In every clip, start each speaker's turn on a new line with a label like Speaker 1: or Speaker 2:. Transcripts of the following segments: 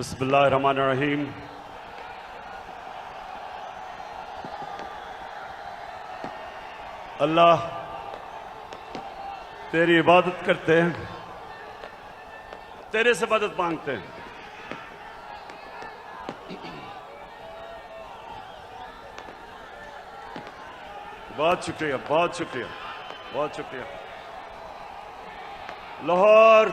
Speaker 1: बिस्मिल्लाहिर्रहमानिर्रहीम। अल्लाह तेरी इबादत करते हैं, तेरे से मदद मांगते हैं। बहुत शुक्रिया, बहुत शुक्रिया, बहुत शुक्रिया। लाहौर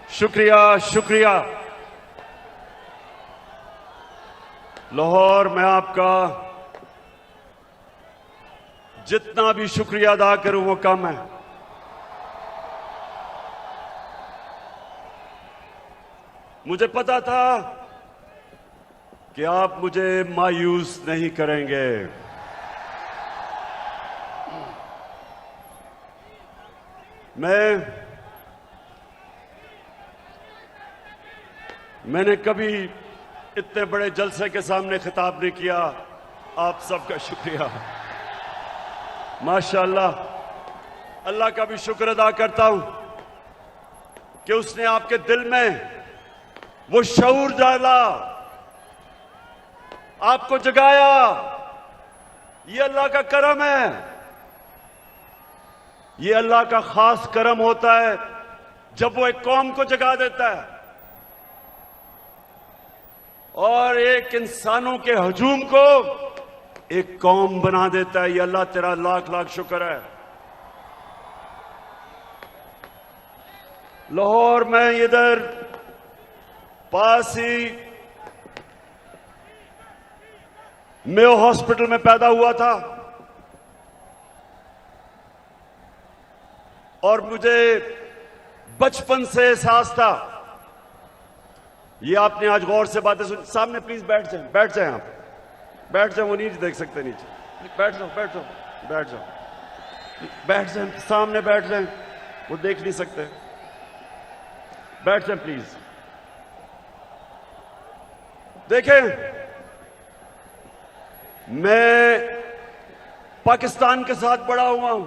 Speaker 1: शुक्रिया, शुक्रिया। लाहौर मैं आपका जितना भी शुक्रिया अदा करूं वो कम है। मुझे पता था कि आप मुझे मायूस नहीं करेंगे। मैंने कभी इतने बड़े जलसे के सामने खिताब नहीं किया। आप सबका शुक्रिया। माशाअल्लाह, अल्लाह का भी शुक्र अदा करता हूं कि उसने आपके दिल में वो शऊर डाला, आपको जगाया। ये अल्लाह का करम है, ये अल्लाह का खास करम होता है जब वो एक कौम को जगा देता है और एक इंसानों के हजूम को एक कौम बना देता है। ये अल्लाह तेरा लाख लाख शुक्र है। लाहौर में इधर पास ही मेयो हॉस्पिटल में पैदा हुआ था और मुझे बचपन से एहसास था। ये आपने आज गौर से बातें सुन। सामने प्लीज बैठ जाएं, बैठ जाएं, आप बैठ जाएं। वो नीचे देख सकते, नीचे बैठ जाओ, बैठ जाओ, बैठ जाओ, बैठ जाएं, सामने बैठ जाएं, वो देख नहीं सकते। बैठ जाएं प्लीज। देखें, मैं पाकिस्तान के साथ बड़ा हुआ हूं।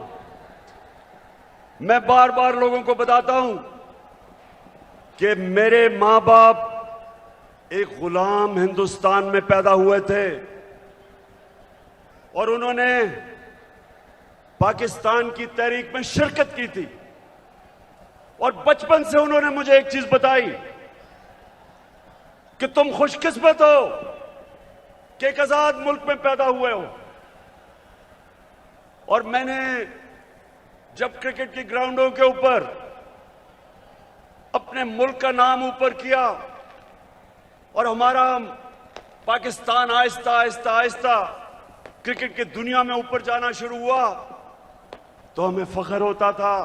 Speaker 1: मैं बार बार लोगों को बताता हूं कि मेरे मां बाप एक गुलाम हिंदुस्तान में पैदा हुए थे और उन्होंने पाकिस्तान की तहरीक में शिरकत की थी। और बचपन से उन्होंने मुझे एक चीज बताई कि तुम खुशकिस्मत हो कि एक आजाद मुल्क में पैदा हुए हो। और मैंने जब क्रिकेट की ग्राउंडों के ऊपर अपने मुल्क का नाम ऊपर किया और हमारा पाकिस्तान आहिस्ता आहिस्ता आहिस्ता क्रिकेट की दुनिया में ऊपर जाना शुरू हुआ, तो हमें फख्र होता था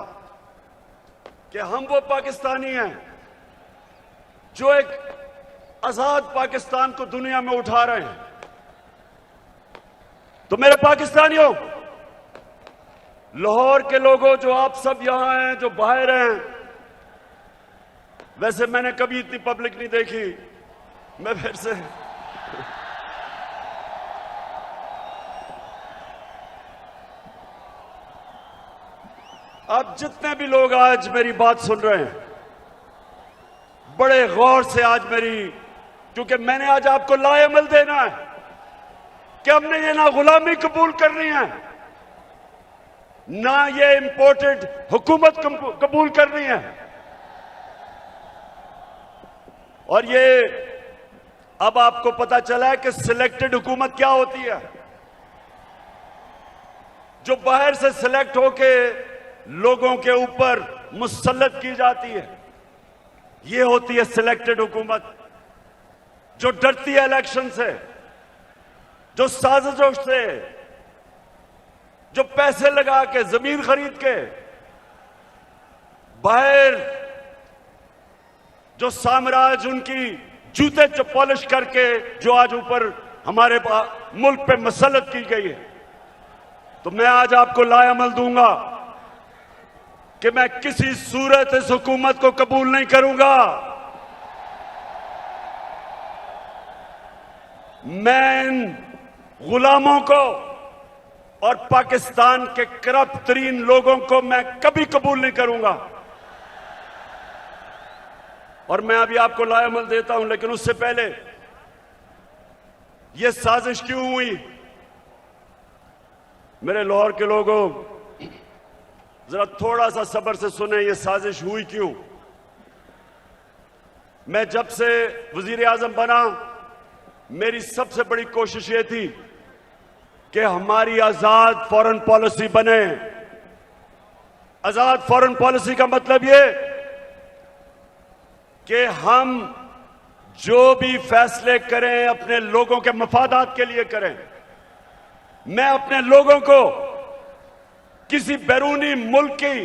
Speaker 1: कि हम वो पाकिस्तानी हैं जो एक आजाद पाकिस्तान को दुनिया में उठा रहे हैं। तो मेरे पाकिस्तानियों, लाहौर के लोगों, जो आप सब यहां हैं, जो बाहर हैं, वैसे मैंने कभी इतनी पब्लिक नहीं देखी। मैं फिर से आप जितने भी लोग आज मेरी बात सुन रहे हैं, बड़े गौर से आज क्योंकि मैंने आज आपको लाएमल देना है कि हमने ये ना गुलामी कबूल करनी है, ना ये इंपोर्टेड हुकूमत कबूल करनी है। और ये अब आपको पता चला है कि सिलेक्टेड हुकूमत क्या होती है। जो बाहर से सिलेक्ट होके लोगों के ऊपर मुसल्लत की जाती है, ये होती है सिलेक्टेड हुकूमत। जो डरती है इलेक्शन से, जो साजिशों से, जो पैसे लगा के, जमीन खरीद के, बाहर जो साम्राज्य उनकी जूते पॉलिश करके जो आज ऊपर हमारे मुल्क पे मसलत की गई है। तो मैं आज आपको लाएमल दूंगा कि मैं किसी सूरत इस हुकूमत को कबूल नहीं करूंगा। मैं इन गुलामों को और पाकिस्तान के करप्ट तरीन लोगों को मैं कभी कबूल नहीं करूंगा। और मैं अभी आपको लाएमल देता हूं, लेकिन उससे पहले यह साजिश क्यों हुई? मेरे लाहौर के लोगों, जरा थोड़ा सा सब्र से सुने, यह साजिश हुई क्यों। मैं जब से वजीर आजम बना, मेरी सबसे बड़ी कोशिश यह थी कि हमारी आजाद फॉरेन पॉलिसी बने। आजाद फॉरेन पॉलिसी का मतलब यह कि हम जो भी फैसले करें अपने लोगों के मफादात के लिए करें। मैं अपने लोगों को किसी बैरूनी मुल्क की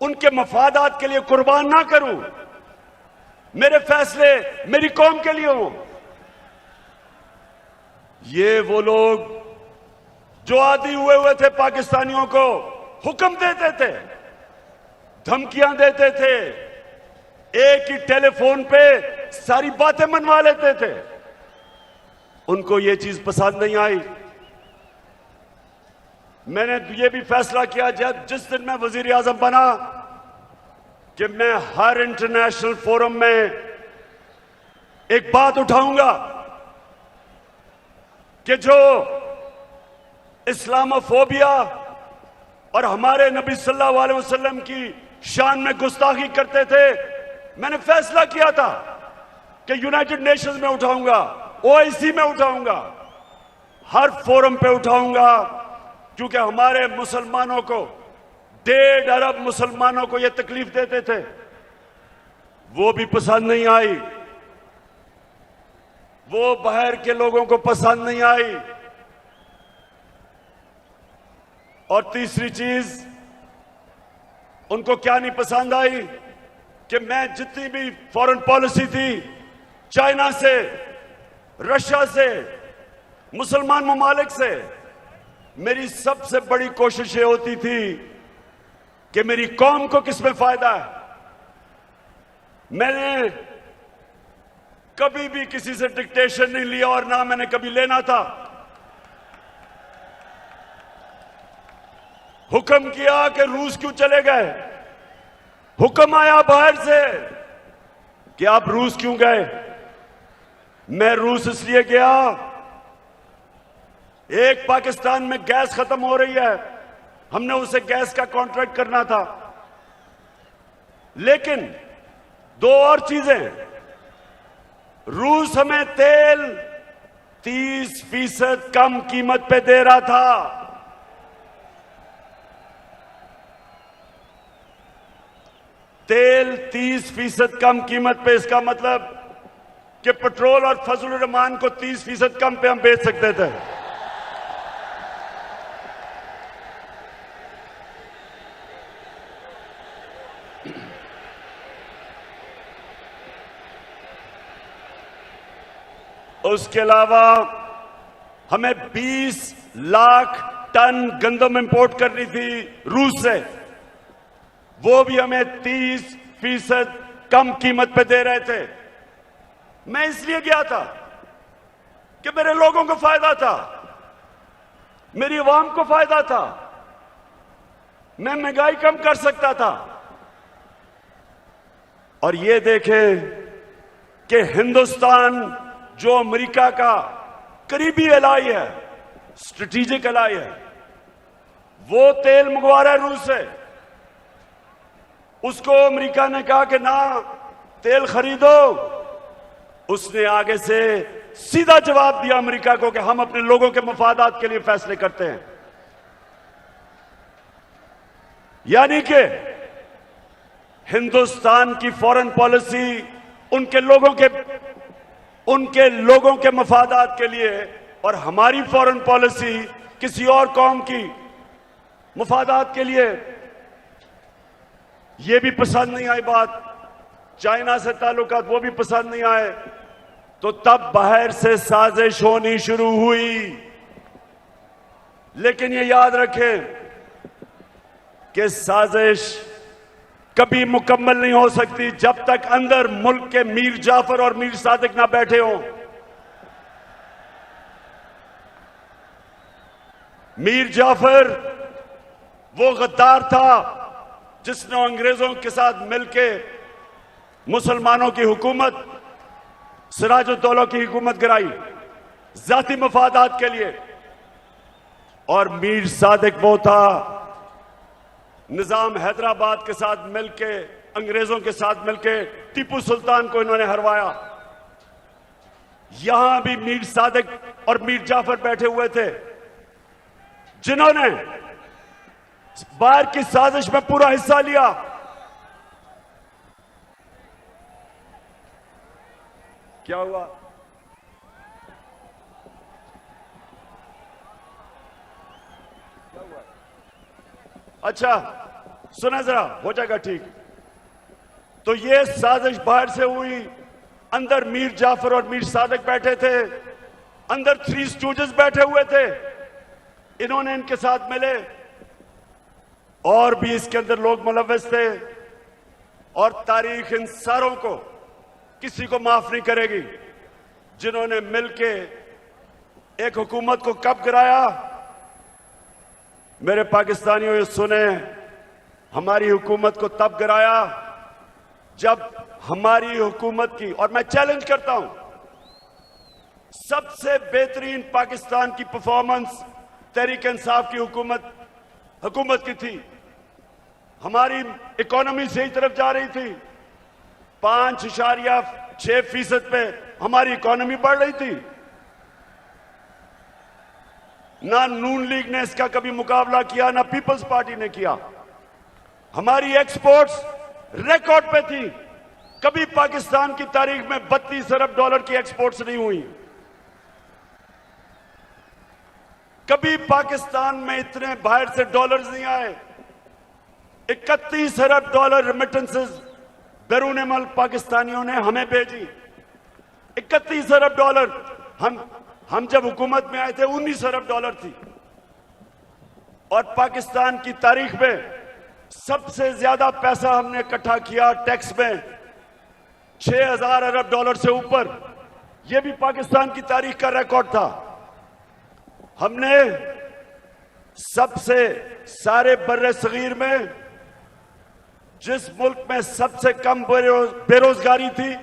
Speaker 1: उनके मफादात के लिए कुर्बान ना करूं। मेरे फैसले मेरी कौम के लिए हों। ये वो लोग जो आदी हुए थे पाकिस्तानियों को हुक्म देते थे, धमकियां देते थे, एक ही टेलीफोन पे सारी बातें मनवा लेते थे, उनको ये चीज पसंद नहीं आई। मैंने ये भी फैसला किया जिस दिन मैं वजीर आजम बना कि मैं हर इंटरनेशनल फोरम में एक बात उठाऊंगा कि जो इस्लामोफोबिया और हमारे नबी सल्लल्लाहु अलैहि वसल्लम की शान में गुस्ताखी करते थे, मैंने फैसला किया था कि यूनाइटेड नेशंस में उठाऊंगा, ओआईसी में उठाऊंगा, हर फोरम पे उठाऊंगा, क्योंकि हमारे मुसलमानों को 1.5 अरब मुसलमानों को यह तकलीफ देते थे, वो भी पसंद नहीं आई, वो बाहर के लोगों को पसंद नहीं आई। और तीसरी चीज उनको क्या नहीं पसंद आई कि मैं जितनी भी फॉरेन पॉलिसी थी, चाइना से, रशिया से, मुसलमान ममालिक से, मेरी सबसे बड़ी कोशिश ये होती थी कि मेरी कौम को किसमें फायदा है। मैंने कभी भी किसी से डिक्टेशन नहीं लिया और ना मैंने कभी लेना था। हुक्म किया कि रूस क्यों चले गए, हुक्म आया बाहर से कि आप रूस क्यों गए। मैं रूस इसलिए गया, एक पाकिस्तान में गैस खत्म हो रही है, हमने उसे गैस का कॉन्ट्रैक्ट करना था, लेकिन 2 और चीजें, रूस हमें तेल 30% कम कीमत पे दे रहा था। तेल 30% कम कीमत पे, इसका मतलब कि पेट्रोल और फजल रहमान को 30% कम पे हम बेच सकते थे। उसके अलावा हमें 20 लाख टन गंदम इंपोर्ट करनी थी रूस से, वो भी हमें 30% कम कीमत पे दे रहे थे। मैं इसलिए गया था कि मेरे लोगों को फायदा था, मेरी आवाम को फायदा था, मैं महंगाई कम कर सकता था। और ये देखें कि हिंदुस्तान जो अमेरिका का करीबी एलाई है, स्ट्रेटेजिक एलाई है, वो तेल मंगवा रहा है रूस से। उसको अमेरिका ने कहा कि ना तेल खरीदो, उसने आगे से सीधा जवाब दिया अमेरिका को कि हम अपने लोगों के मफादात के लिए फैसले करते हैं। यानी कि हिंदुस्तान की फॉरेन पॉलिसी उनके लोगों के मफादात के लिए, और हमारी फॉरेन पॉलिसी किसी और कौम की मफादात के लिए। यह भी पसंद नहीं आई बात, चाइना से ताल्लुकात वो भी पसंद नहीं आए, तो तब बाहर से साजिश होनी शुरू हुई। लेकिन ये याद रखें कि साजिश कभी मुकम्मल नहीं हो सकती जब तक अंदर मुल्क के मीर जाफर और मीर सादिक ना बैठे हों। मीर जाफर वो गद्दार था जिसने अंग्रेजों के साथ मिलकर मुसलमानों की हुकूमत, सिराजुद्दौला की हुकूमत गिराई जाती मफादात के लिए। और मीर सादिक वो था निजाम हैदराबाद के साथ मिलके, अंग्रेजों के साथ मिलके टीपू सुल्तान को इन्होंने हरवाया। यहां भी मीर सादिक और मीर जाफर बैठे हुए थे जिन्होंने बाहर की साजिश में पूरा हिस्सा लिया। क्या हुआ? अच्छा सुना जरा, हो जाएगा ठीक। तो ये साजिश बाहर से हुई, अंदर मीर जाफर और मीर सादिक बैठे थे, अंदर थ्री स्टूजेस बैठे हुए थे, इन्होंने इनके साथ मिले। और भी इसके अंदर लोग मुलव्वस थे। और तारीख इन सारों को किसी को माफ नहीं करेगी जिन्होंने मिलके एक हुकूमत को कब गिराया। मेरे पाकिस्तानियों ये सुने, हमारी हुकूमत को तब गिराया जब हमारी हुकूमत की, और मैं चैलेंज करता हूं, सबसे बेहतरीन पाकिस्तान की परफॉर्मेंस तहरीक इंसाफ की हुकूमत की थी। हमारी इकोनॉमी सही तरफ जा रही थी, 5.6% पे हमारी इकोनॉमी बढ़ रही थी। ना नून लीग ने इसका कभी मुकाबला किया, ना पीपल्स पार्टी ने किया। हमारी एक्सपोर्ट्स रिकॉर्ड पे थी। कभी पाकिस्तान की तारीख में 32 अरब डॉलर की एक्सपोर्ट्स नहीं हुई। कभी पाकिस्तान में इतने बाहर से डॉलर्स नहीं आए। 31 अरब डॉलर रेमिटेंसेस बैरून मुल्क पाकिस्तानियों ने हमें भेजी। 31 अरब डॉलर। हम जब हुकूमत में आए थे 19 अरब डॉलर थी। और पाकिस्तान की तारीख में सबसे ज्यादा पैसा हमने इकट्ठा किया टैक्स में, 6000 अरब डॉलर से ऊपर। यह भी पाकिस्तान की तारीख का रिकॉर्ड था। हमने सबसे सारे बर्रे सगीर में जिस मुल्क में सबसे कम बेरोजगारी थी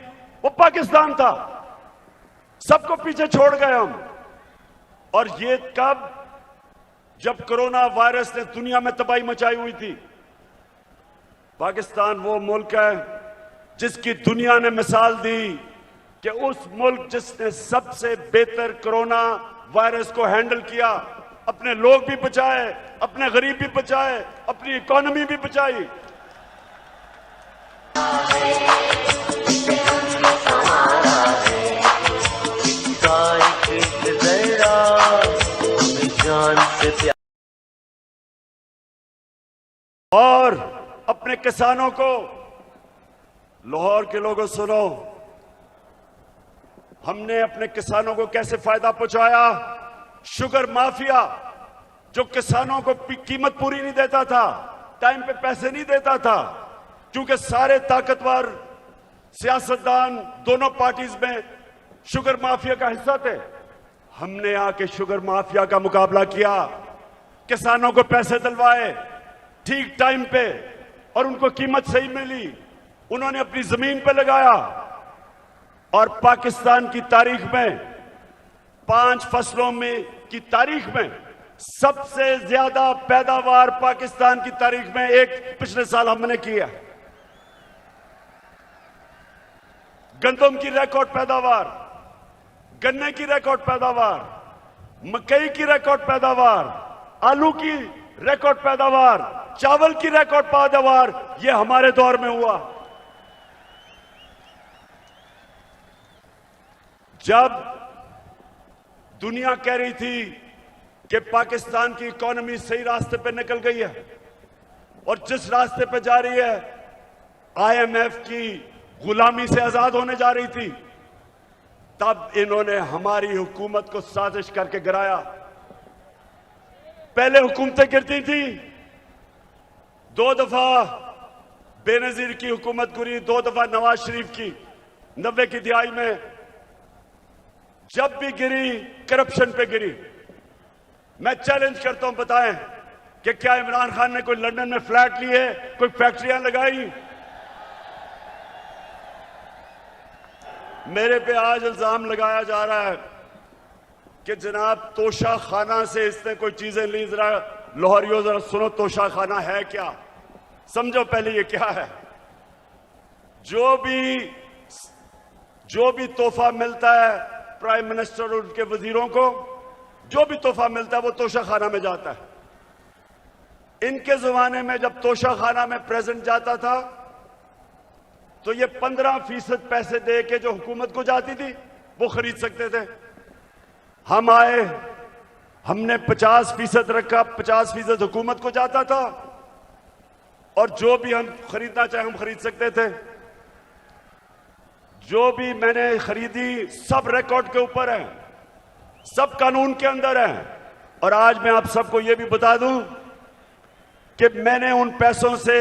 Speaker 1: वो पाकिस्तान था। सबको पीछे छोड़ गए हम। और ये कब? जब कोरोना वायरस ने दुनिया में तबाही मचाई हुई थी। पाकिस्तान वो मुल्क है जिसकी दुनिया ने मिसाल दी कि उस मुल्क जिसने सबसे बेहतर कोरोना वायरस को हैंडल किया, अपने लोग भी बचाए, अपने गरीब भी बचाए, अपनी इकोनॉमी भी बचाई। और अपने किसानों को, लाहौर के लोगों सुनो, हमने अपने किसानों को कैसे फायदा पहुंचाया। शुगर माफिया जो किसानों को कीमत पूरी नहीं देता था, टाइम पे पैसे नहीं देता था, क्योंकि सारे ताकतवर सियासतदान दोनों पार्टीज में शुगर माफिया का हिस्सा थे। हमने आके शुगर माफिया का मुकाबला किया, किसानों को पैसे दिलवाए ठीक टाइम पे, और उनको कीमत सही मिली। उन्होंने अपनी जमीन पे लगाया। और पाकिस्तान की तारीख में 5 फसलों में की तारीख में सबसे ज्यादा पैदावार पाकिस्तान की तारीख में एक पिछले साल हमने किया। गंदम की रिकॉर्ड पैदावार, गन्ने की रिकॉर्ड पैदावार, मकई की रिकॉर्ड पैदावार, आलू की रिकॉर्ड पैदावार, चावल की रिकॉर्ड पैदावार, यह हमारे दौर में हुआ। जब दुनिया कह रही थी कि पाकिस्तान की इकोनॉमी सही रास्ते पे निकल गई है और जिस रास्ते पे जा रही है आईएमएफ की गुलामी से आजाद होने जा रही थी, तब इन्होंने हमारी हुकूमत को साजिश करके गिराया। पहले हुकूमतें गिरती थी, 2 दफा बेनजीर की हुकूमत गिरी, 2 दफा नवाज शरीफ की 90 की दिहाई में। जब भी गिरी करप्शन पे गिरी। मैं चैलेंज करता हूं, बताएं कि क्या इमरान खान ने कोई लंदन में फ्लैट लिए, कोई फैक्ट्रियां लगाई? मेरे पे आज इल्जाम लगाया जा रहा है कि जनाब तोशा खाना से इसने कोई चीजें ली। जरा लाहौरियों जरा सुनो, तोशा खाना है क्या? समझो पहले ये क्या है। जो भी तोहफा मिलता है प्राइम मिनिस्टर और उनके वजीरों को, जो भी तोहफा मिलता है वो तोशा खाना में जाता है। इनके जमाने में जब तोशा खाना में प्रेजेंट जाता था तो ये 15% पैसे दे के जो हुकूमत को जाती थी वो खरीद सकते थे। हम आए, हमने 50% रखा, 50% हुकूमत को जाता था और जो भी हम खरीदना चाहे हम खरीद सकते थे। जो भी मैंने खरीदी सब रिकॉर्ड के ऊपर है, सब कानून के अंदर है। और आज मैं आप सबको यह भी बता दूं कि मैंने उन पैसों से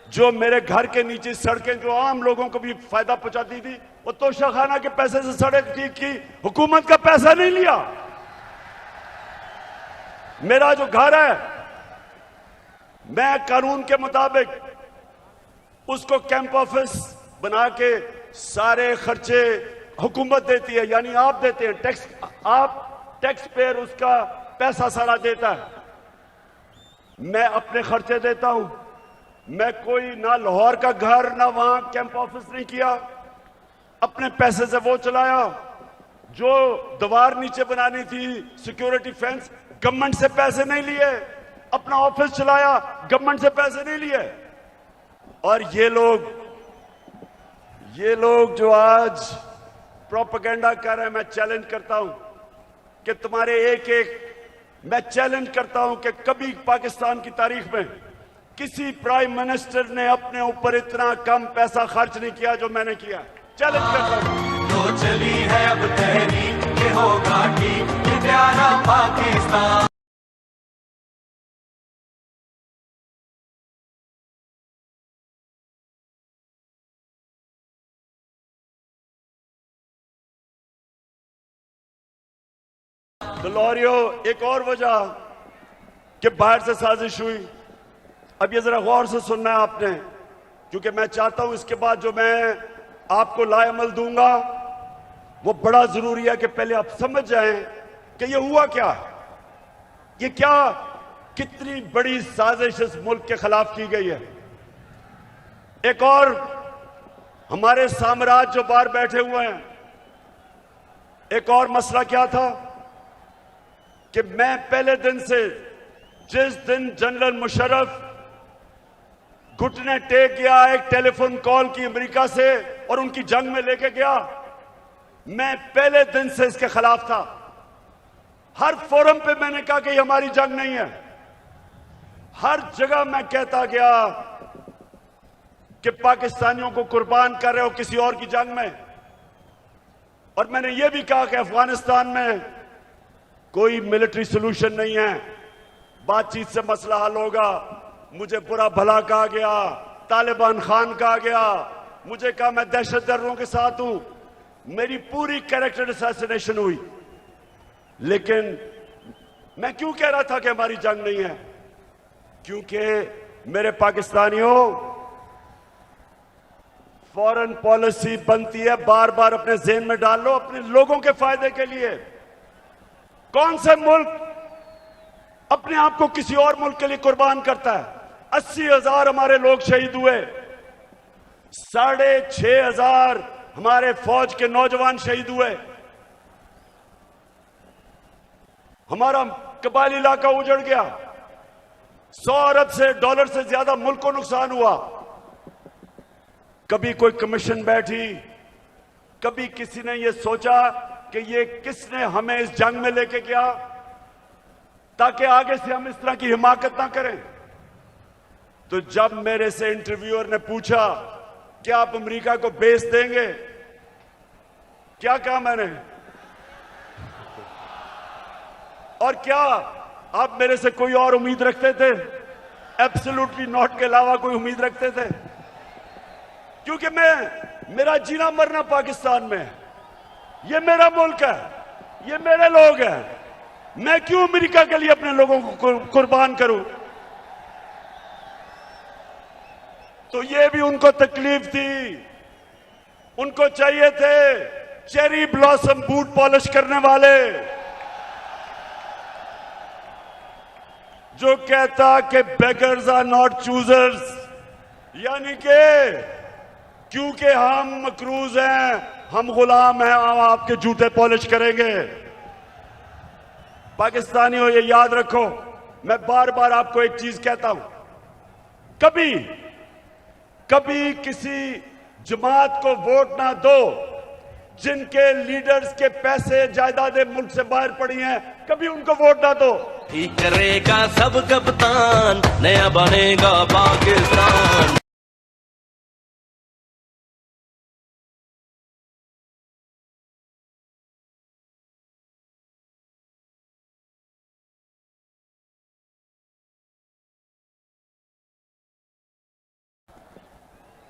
Speaker 1: जो मेरे घर के नीचे सड़कें जो आम लोगों को भी फायदा पहुंचाती थी, वो तोशा खाना के पैसे से सड़क ठीक की, हुकूमत का पैसा नहीं लिया। मेरा जो घर है मैं कानून के मुताबिक उसको कैंप ऑफिस बना के सारे खर्चे हुकूमत देती है, यानी आप देते हैं टैक्स, आप टैक्स पेयर उसका पैसा सारा देता है। मैं अपने खर्चे देता हूं। मैं कोई ना लाहौर का घर ना वहां कैंप ऑफिस नहीं किया, अपने पैसे से वो चलाया। जो दीवार नीचे बनानी थी सिक्योरिटी फेंस, गवर्नमेंट से पैसे नहीं लिए, अपना ऑफिस चलाया, गवर्नमेंट से पैसे नहीं लिए। और ये लोग जो आज प्रोपेगेंडा कर रहे हैं, मैं चैलेंज करता हूं कि मैं चैलेंज करता हूं कि कभी पाकिस्तान की तारीख में किसी प्राइम मिनिस्टर ने अपने ऊपर इतना कम पैसा खर्च नहीं किया जो मैंने किया। चैलेंज करता हूं।
Speaker 2: तो चली है अब तहरीक, ये होगा ठीक, ये प्यारा पाकिस्तान।
Speaker 1: तो लाहौरियों, एक और वजह कि बाहर से साजिश हुई, अब ये जरा गौर से सुनना है आपने, क्योंकि मैं चाहता हूं इसके बाद जो मैं आपको लाएमल दूंगा वो बड़ा जरूरी है कि पहले आप समझ जाएं कि ये हुआ क्या, ये क्या कितनी बड़ी साजिश इस मुल्क के खिलाफ की गई है। एक और हमारे साम्राज्य जो बाहर बैठे हुए हैं, एक और मसला क्या था कि मैं पहले दिन से, जिस दिन जनरल मुशर्रफ घुटने टेक गया, एक टेलीफोन कॉल की अमेरिका से और उनकी जंग में लेके गया, मैं पहले दिन से इसके खिलाफ था। हर फोरम पे मैंने कहा कि ये हमारी जंग नहीं है। हर जगह मैं कहता गया कि पाकिस्तानियों को कुर्बान कर रहे हो किसी और की जंग में। और मैंने ये भी कहा कि अफगानिस्तान में कोई मिलिट्री सोल्यूशन नहीं है, बातचीत से मसला हल होगा। मुझे बुरा भला कहा गया, तालिबान खान कहा गया, मुझे कहा मैं दहशतगर्दों के साथ हूं, मेरी पूरी कैरेक्टर असैसिनेशन हुई। लेकिन मैं क्यों कह रहा था कि हमारी जंग नहीं है? क्योंकि मेरे पाकिस्तानियों, फॉरेन पॉलिसी बनती है, बार बार अपने ज़हन में डाल लो, अपने लोगों के फायदे के लिए। कौन से मुल्क अपने आप को किसी और मुल्क के लिए कुर्बान करता है? 80,000 हमारे लोग शहीद हुए, 6,500 हमारे फौज के नौजवान शहीद हुए, हमारा कबायली इलाका उजड़ गया, 100 अरब से डॉलर से ज्यादा मुल्क को नुकसान हुआ। कभी कोई कमीशन बैठी, कभी किसी ने यह सोचा कि ये किसने हमें इस जंग में लेके गया ताकि आगे से हम इस तरह की हिमाकत ना करें। तो जब मेरे से इंटरव्यूअर ने पूछा कि आप अमेरिका को बेस देंगे, क्या कहा मैंने? और क्या आप मेरे से कोई और उम्मीद रखते थे? एब्सोल्युटली नॉट के अलावा कोई उम्मीद रखते थे? क्योंकि मेरा जीना मरना पाकिस्तान में है। ये मेरा मुल्क है, ये मेरे लोग हैं। मैं क्यों अमेरिका के लिए अपने लोगों को कुर्बान करूं? तो ये भी उनको तकलीफ थी। उनको चाहिए थे चेरी ब्लॉसम बूट पॉलिश करने वाले, जो कहता कि बेगर्स आर नॉट चूजर्स, यानी कि क्योंकि हम मकरूज हैं, हम गुलाम हैं, हम आपके जूते पॉलिश करेंगे। पाकिस्तानियों, ये याद रखो, मैं बार बार आपको एक चीज कहता हूं, कभी कभी किसी जमात को वोट ना दो जिनके लीडर्स के पैसे जायदादें मुल्क से बाहर पड़ी हैं, कभी उनको वोट ना दो।
Speaker 3: ठीक करेगा सब कप्तान, नया बनेगा पाकिस्तान।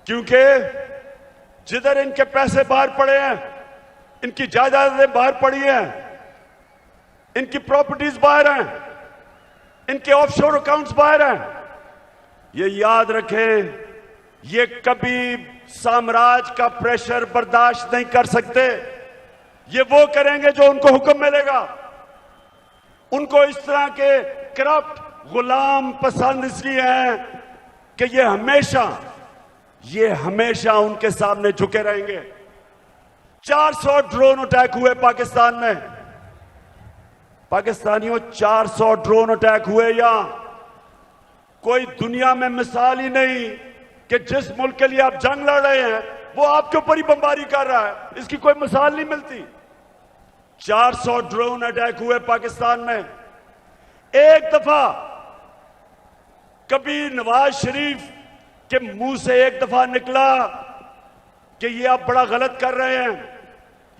Speaker 1: क्योंकि जिधर इनके पैसे बाहर पड़े हैं, इनकी जायदादें बाहर पड़ी हैं, इनकी प्रॉपर्टीज बाहर हैं, इनके ऑफशोर अकाउंट्स बाहर हैं, ये याद रखें, ये कभी साम्राज्य का प्रेशर बर्दाश्त नहीं कर सकते। ये वो करेंगे जो उनको हुक्म मिलेगा। उनको इस तरह के करप्ट गुलाम पसंद इसलिए हैं कि ये हमेशा उनके सामने झुके रहेंगे। 400 ड्रोन अटैक हुए पाकिस्तान में। पाकिस्तानियों, 400 ड्रोन अटैक हुए यहां। कोई दुनिया में मिसाल ही नहीं कि जिस मुल्क के लिए आप जंग लड़ रहे हैं वो आपके ऊपर ही बमबारी कर रहा है, इसकी कोई मिसाल नहीं मिलती। 400 ड्रोन अटैक हुए पाकिस्तान में। एक दफा कभी नवाज शरीफ के मुंह से एक दफा निकला कि ये आप बड़ा गलत कर रहे हैं,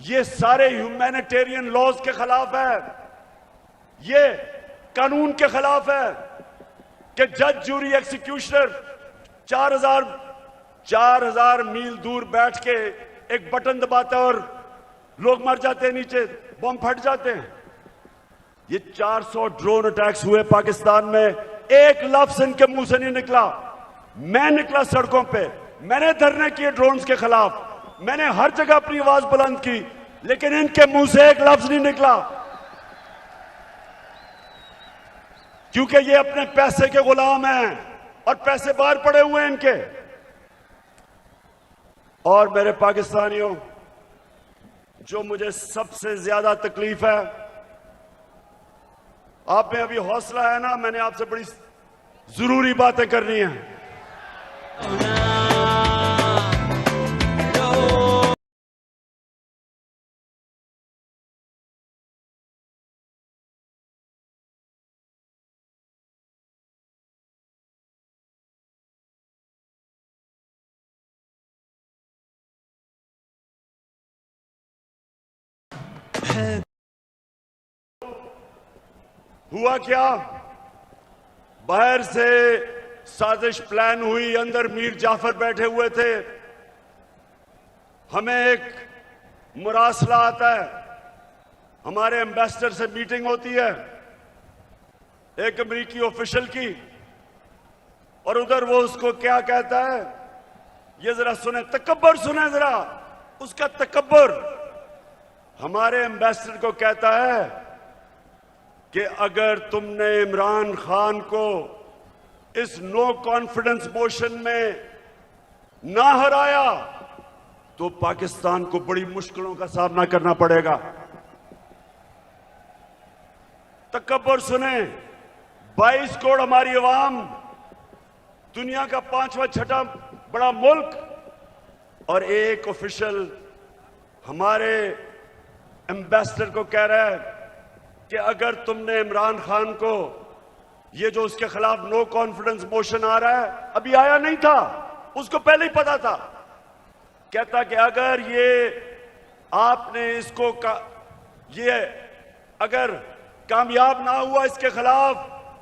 Speaker 1: ये सारे ह्यूमैनिटेरियन लॉज के खिलाफ है, ये कानून के खिलाफ है कि जज, जूरी, एग्जीक्यूशनर 4000 मील दूर बैठ के एक बटन दबाता और लोग मर जाते हैं, नीचे बम फट जाते हैं। ये 400 ड्रोन अटैक्स हुए पाकिस्तान में। एक लफ्ज इनके मुंह से नहीं निकला। मैं निकला सड़कों पे, मैंने धरने किए ड्रोन्स के खिलाफ, मैंने हर जगह अपनी आवाज बुलंद की, लेकिन इनके मुंह से एक लफ्ज नहीं निकला, क्योंकि ये अपने पैसे के गुलाम हैं और पैसे बाहर पड़े हुए हैं इनके। और मेरे पाकिस्तानियों, जो मुझे सबसे ज्यादा तकलीफ है, आप में अभी हौसला है ना, मैंने आपसे बड़ी जरूरी बातें करनी है। हुआ क्या, बाहर से साजिश प्लान हुई, अंदर मीर जाफर बैठे हुए थे। हमें एक मुरासला आता है, हमारे एम्बेसडर से मीटिंग होती है एक अमेरिकी ऑफिशियल की, और उधर वो उसको क्या कहता है, ये जरा सुने, तकब्बर सुने जरा, उसका तकब्बर। हमारे एम्बेसडर को कहता है कि अगर तुमने इमरान खान को इस नो कॉन्फिडेंस मोशन में ना हराया तो पाकिस्तान को बड़ी मुश्किलों का सामना करना पड़ेगा। तकब्बर सुने, 22 करोड़ हमारी आवाम, दुनिया का 5वां छठा बड़ा मुल्क, और एक ऑफिशियल हमारे एम्बेसडर को कह रहा है कि अगर तुमने इमरान खान को, ये जो उसके खिलाफ नो कॉन्फिडेंस मोशन आ रहा है, अभी आया नहीं था, उसको पहले ही पता था, कहता कि अगर ये आपने इसको ये अगर कामयाब ना हुआ इसके खिलाफ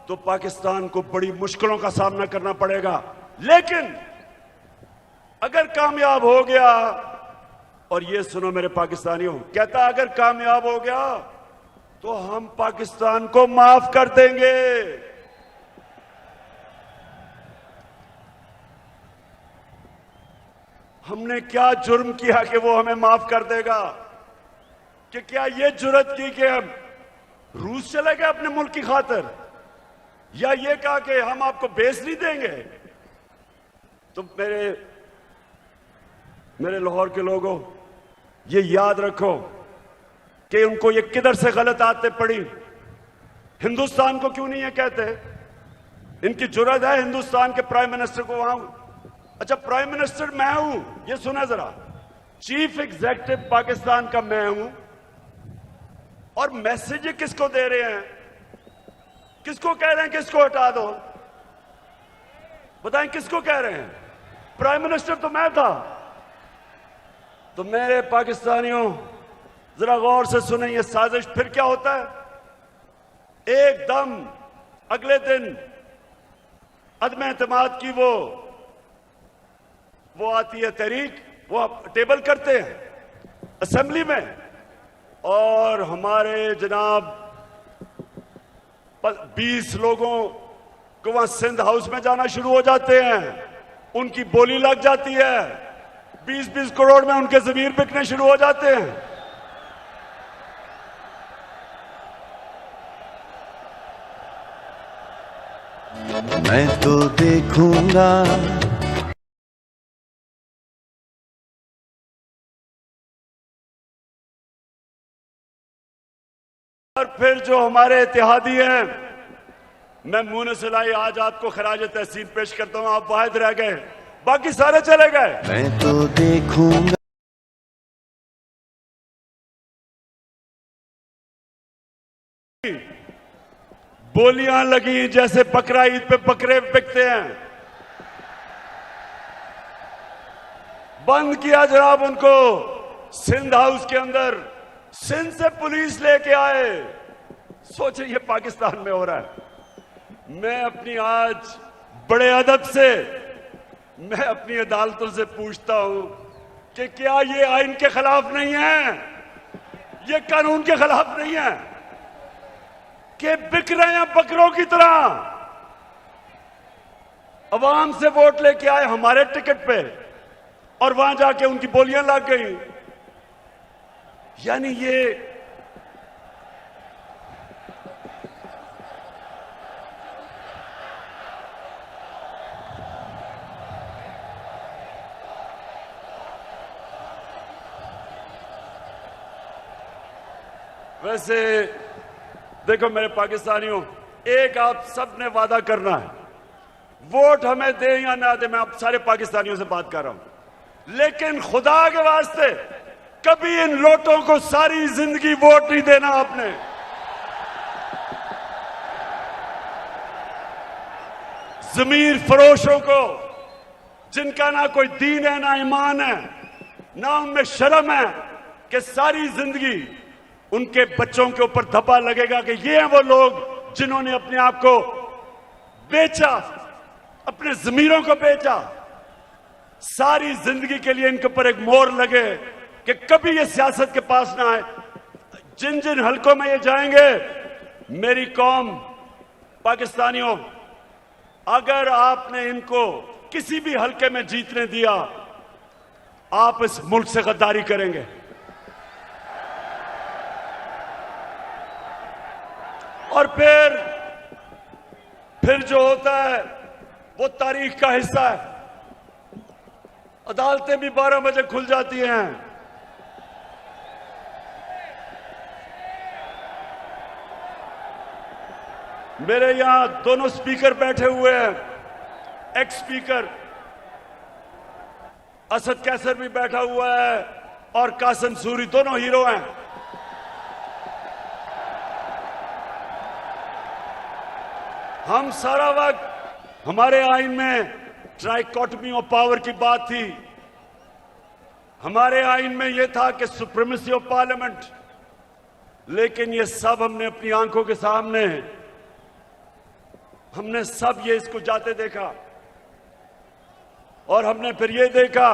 Speaker 1: तो पाकिस्तान को बड़ी मुश्किलों का सामना करना पड़ेगा। लेकिन अगर कामयाब हो गया, और ये सुनो मेरे पाकिस्तानियों, कहता अगर कामयाब हो गया तो हम पाकिस्तान को माफ कर देंगे। हमने क्या जुर्म किया कि वो हमें माफ कर देगा? कि क्या ये जुर्रत की कि हम रूस चले गए अपने मुल्क की खातिर, या ये कहा कि हम आपको बेस नहीं देंगे? तो मेरे लाहौर के लोगों, ये याद रखो कि उनको ये किधर से गलत आदतें पड़ी। हिंदुस्तान को क्यों नहीं ये कहते? इनकी जुर्रत है हिंदुस्तान के प्राइम मिनिस्टर को वहां, अच्छा प्राइम मिनिस्टर मैं हूं, ये सुना जरा, चीफ एग्जीक्यूटिव पाकिस्तान का मैं हूं, और मैसेज किसको दे रहे हैं? किसको कह रहे हैं किसको हटा दो? बताएं किसको कह रहे हैं? प्राइम मिनिस्टर तो मैं था। तो मेरे पाकिस्तानियों, जरा गौर से सुने ये साजिश फिर क्या होता है। एकदम अगले दिन अदम एतमाद की वो आती है तहरीक, वो टेबल करते हैं असेंबली में, और हमारे जनाब 20 लोगों को वहां सिंध हाउस में जाना शुरू हो जाते हैं। उनकी बोली लग जाती है, 20-20 करोड़ में उनके जमीर बिकने शुरू हो जाते हैं।
Speaker 3: मैं तो देखूंगा
Speaker 1: और फिर जो हमारे इत्तेहादी हैं, मैं मुंह ने सिलाई आज आपको खराज तहसीन पेश करता हूं। आप वाहिद रह गए, बाकी सारे चले गए।
Speaker 3: मैं तो देखूंगा
Speaker 1: बोलियां लगी जैसे बकरा ईद पे बकरे बिकते हैं। बंद किया जनाब उनको सिंध हाउस के अंदर, सिंध से पुलिस लेके आए। सोचिए ये पाकिस्तान में हो रहा है। मैं अपनी आज बड़े अदब से मैं अपनी अदालतों से पूछता हूं कि क्या ये आइन के खिलाफ नहीं है, ये कानून के खिलाफ नहीं है कि बिक रहे हैं बकरों की तरह? अवाम से वोट लेके आए हमारे टिकट पे, और वहां जाके उनकी बोलियां लग गई। यानी ये वैसे देखो मेरे पाकिस्तानियों, एक आप सब ने वादा करना है, वोट हमें दे या ना दे, मैं आप सारे पाकिस्तानियों से बात कर रहा हूं, लेकिन खुदा के वास्ते कभी इन लोटों को सारी जिंदगी वोट नहीं देना आपने। जमीर फरोशों को, जिनका ना कोई दीन है ना ईमान है ना उनमें शर्म है, कि सारी जिंदगी उनके बच्चों के ऊपर धब्बा लगेगा कि ये हैं वो लोग जिन्होंने अपने आप को बेचा, अपने जमीरों को बेचा। सारी जिंदगी के लिए इनके ऊपर एक मोहर लगे कि कभी ये सियासत के पास ना आए। जिन जिन हलकों में ये जाएंगे, मेरी कौम पाकिस्तानियों, अगर आपने इनको किसी भी हलके में जीतने दिया, आप इस मुल्क से गद्दारी करेंगे। और फिर जो होता है वो तारीख का हिस्सा है। अदालतें भी 12 बजे खुल जाती हैं। मेरे यहां दोनों स्पीकर बैठे हुए हैं, एक्स स्पीकर असद कैसर भी बैठा हुआ है और कासिम सूरी, दोनों हीरो हैं। हम सारा वक्त, हमारे आइन में ट्राइकोटमी ऑफ पावर की बात थी, हमारे आइन में यह था कि सुप्रीमेसी ऑफ पार्लियामेंट, लेकिन ये सब हमने अपनी आंखों के सामने, हमने सब ये इसको जाते देखा, और हमने फिर ये देखा,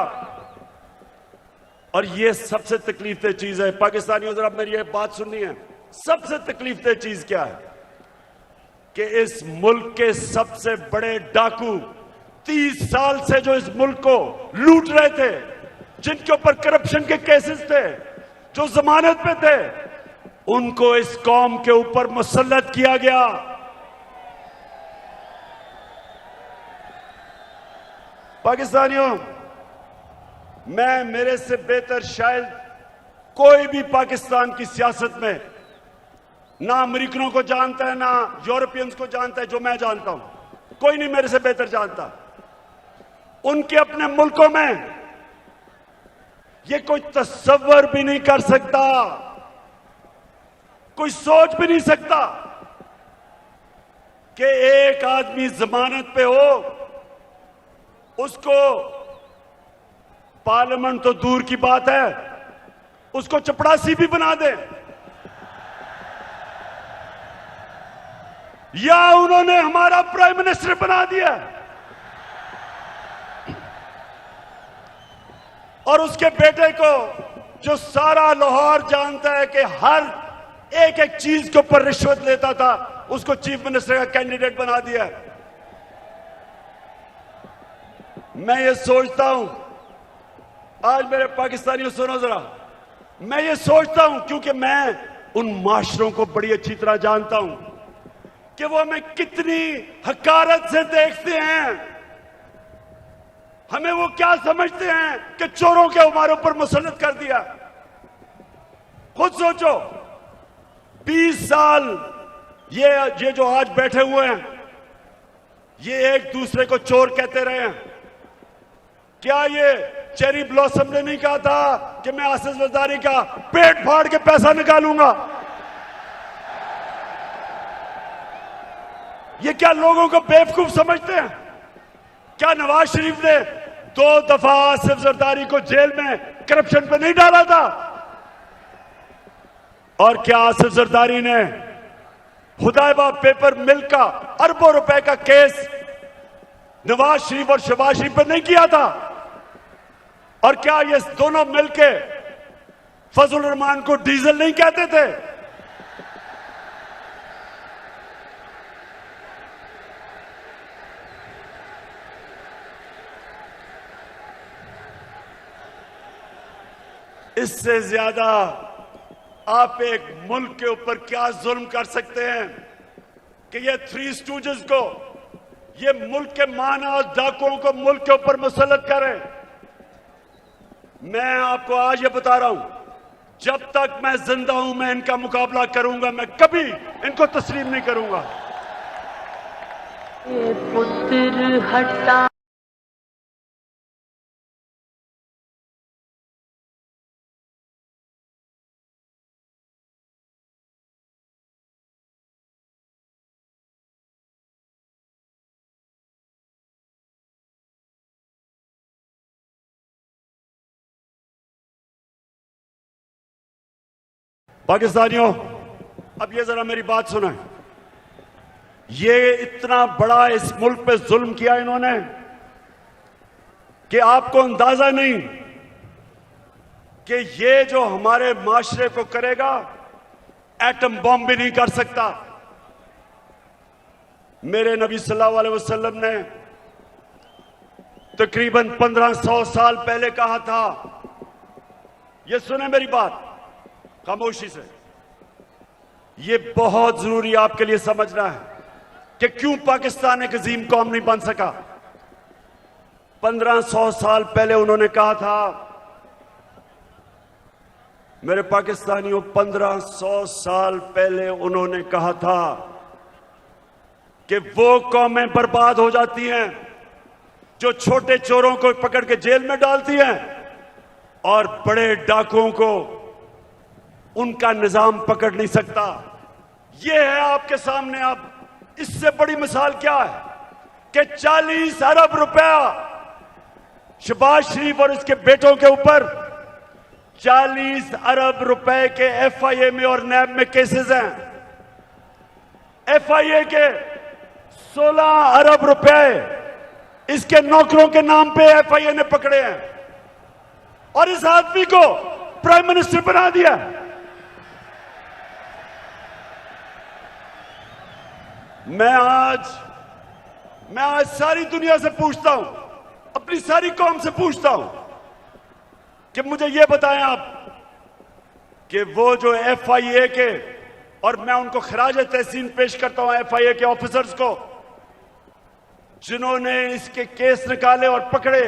Speaker 1: और ये सबसे तकलीफ दे चीज है। पाकिस्तानियों, जरा मेरी ये बात सुननी है, सबसे तकलीफदेह चीज क्या है कि इस मुल्क के सबसे बड़े डाकू 30 साल से जो इस मुल्क को लूट रहे थे, जिनके ऊपर करप्शन के केसेस थे, जो जमानत पे थे, उनको इस कौम के ऊपर मुसल्लत किया गया। पाकिस्तानियों, मैं मेरे से बेहतर शायद कोई भी पाकिस्तान की सियासत में ना अमेरिकनों को जानता है, ना यूरोपियंस को जानता है जो मैं जानता हूं। कोई नहीं मेरे से बेहतर जानता। उनके अपने मुल्कों में ये कोई तस्वर भी नहीं कर सकता, कोई सोच भी नहीं सकता कि एक आदमी जमानत पे हो, उसको पार्लियामेंट तो दूर की बात है, उसको चपड़ासी भी बना दे, या उन्होंने हमारा प्राइम मिनिस्टर बना दिया और उसके बेटे को, जो सारा लाहौर जानता है कि हर एक एक चीज के ऊपर रिश्वत लेता था, उसको चीफ मिनिस्टर का कैंडिडेट बना दिया। मैं ये सोचता हूं, आज मेरे पाकिस्तानियों सुनो जरा, मैं ये सोचता हूं क्योंकि मैं उन माशरों को बड़ी अच्छी तरह जानता हूं कि वो हमें कितनी हकारत से देखते हैं, हमें वो क्या समझते हैं कि चोरों के हमारे ऊपर मुसल्लत कर दिया। खुद सोचो, 20 साल ये जो आज बैठे हुए हैं, ये एक दूसरे को चोर कहते रहे हैं। क्या ये चेरी ब्लॉसम ने नहीं कहा था कि मैं आसिफ जरदारी का पेट फाड़ के पैसा निकालूंगा? ये क्या लोगों को बेवकूफ समझते हैं? क्या नवाज शरीफ ने 2 दफा आसिफ जरदारी को जेल में करप्शन पे नहीं डाला था? और क्या आसिफ जरदारी ने हुदैबा पेपर मिल का अरबों रुपए का केस नवाज शरीफ और शहबाज शरीफ पर नहीं किया था? और क्या ये दोनों मिलके फजल रहमान को डीजल नहीं कहते थे? इससे ज्यादा आप एक मुल्क के ऊपर क्या जुल्म कर सकते हैं कि ये 3 स्टूजेस को, ये मुल्क के माना और डाकुओं को मुल्क के ऊपर मुसल्लत करें। मैं आपको आज ये बता रहा हूं, जब तक मैं जिंदा हूं मैं इनका मुकाबला करूंगा, मैं कभी इनको तस्लीम नहीं करूंगा।
Speaker 4: पुत्र हटा
Speaker 1: पाकिस्तानियों, अब ये जरा मेरी बात सुने। ये इतना बड़ा इस मुल्क पे जुल्म किया इन्होंने कि आपको अंदाजा नहीं कि ये जो हमारे माशरे को करेगा, एटम बॉम्ब भी नहीं कर सकता। मेरे नबी सल्लल्लाहु अलैहि वसल्लम ने तकरीबन 1500 साल पहले कहा था, ये सुने मेरी बात खामोशी से, ये बहुत जरूरी आपके लिए समझना है कि क्यों पाकिस्तान एक अजीम कौम नहीं बन सका। 1500 साल पहले उन्होंने कहा था, मेरे पाकिस्तानियों, 1500 साल पहले उन्होंने कहा था कि वो कौमें बर्बाद हो जाती हैं जो छोटे चोरों को पकड़ के जेल में डालती हैं और बड़े डाकुओं को उनका निजाम पकड़ नहीं सकता। यह है आपके सामने। अब इससे बड़ी मिसाल क्या है कि 40 अरब रुपया शहबाज शरीफ और उसके बेटों के ऊपर 40 अरब रुपए के एफआईए में और नैब में केसेस हैं। एफआईए के 16 अरब रुपए इसके नौकरों के नाम पे एफआईए ने पकड़े हैं और इस आदमी को प्राइम मिनिस्टर बना दिया। मैं आज सारी दुनिया से पूछता हूं, अपनी सारी कौम से पूछता हूं कि मुझे यह बताएं आप कि वो जो एफआईए के, और मैं उनको खराज तहसीन पेश करता हूं एफआईए के ऑफिसर्स को, जिन्होंने इसके केस निकाले और पकड़े।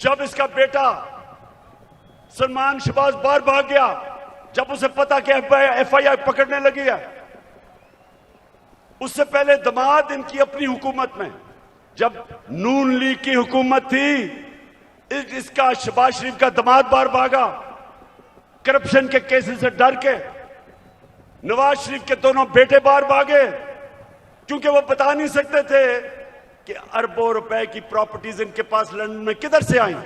Speaker 1: जब इसका बेटा सलमान शहबाज बाहर भाग गया, जब उसे पता कि एफआईआर पकड़ने लगी है, उससे पहले दामाद इनकी अपनी हुकूमत में, जब नून लीग की हुकूमत थी, इसका शहबाज शरीफ का दामाद बाहर भागा करप्शन के केसेस से डर के। नवाज शरीफ के दोनों बेटे बाहर भागे क्योंकि वो बता नहीं सकते थे कि अरबों रुपए की प्रॉपर्टीज इनके पास लंदन में किधर से आई।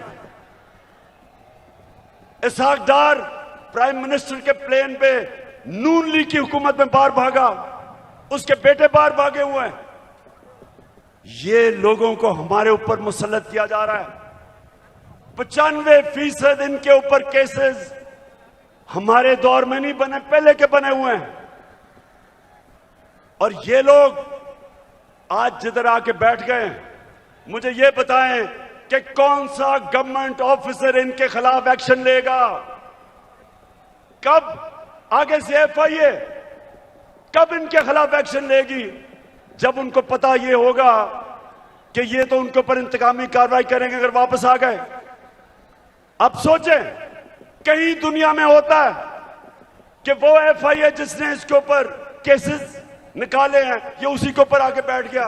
Speaker 1: इसहाक डार प्राइम मिनिस्टर के प्लेन पे नून लीग की हुकूमत में बाहर भागा, उसके बेटे बाहर भागे हुए हैं। ये लोगों को हमारे ऊपर मुसल्लत किया जा रहा है। 95% इनके ऊपर केसेस हमारे दौर में नहीं बने, पहले के बने हुए हैं। और ये लोग आज जिधर आके बैठ गए हैं, मुझे ये बताएं कि कौन सा गवर्नमेंट ऑफिसर इनके खिलाफ एक्शन लेगा? कब आगे से एफआईए कब इनके खिलाफ एक्शन लेगी? जब उनको पता ये होगा कि ये तो उनके ऊपर इंतकामी कार्रवाई करेंगे अगर वापस आ गए। अब सोचें, कहीं दुनिया में होता है कि वो एफआईए जिसने इसके ऊपर केसेस निकाले हैं, ये उसी के ऊपर आके बैठ गया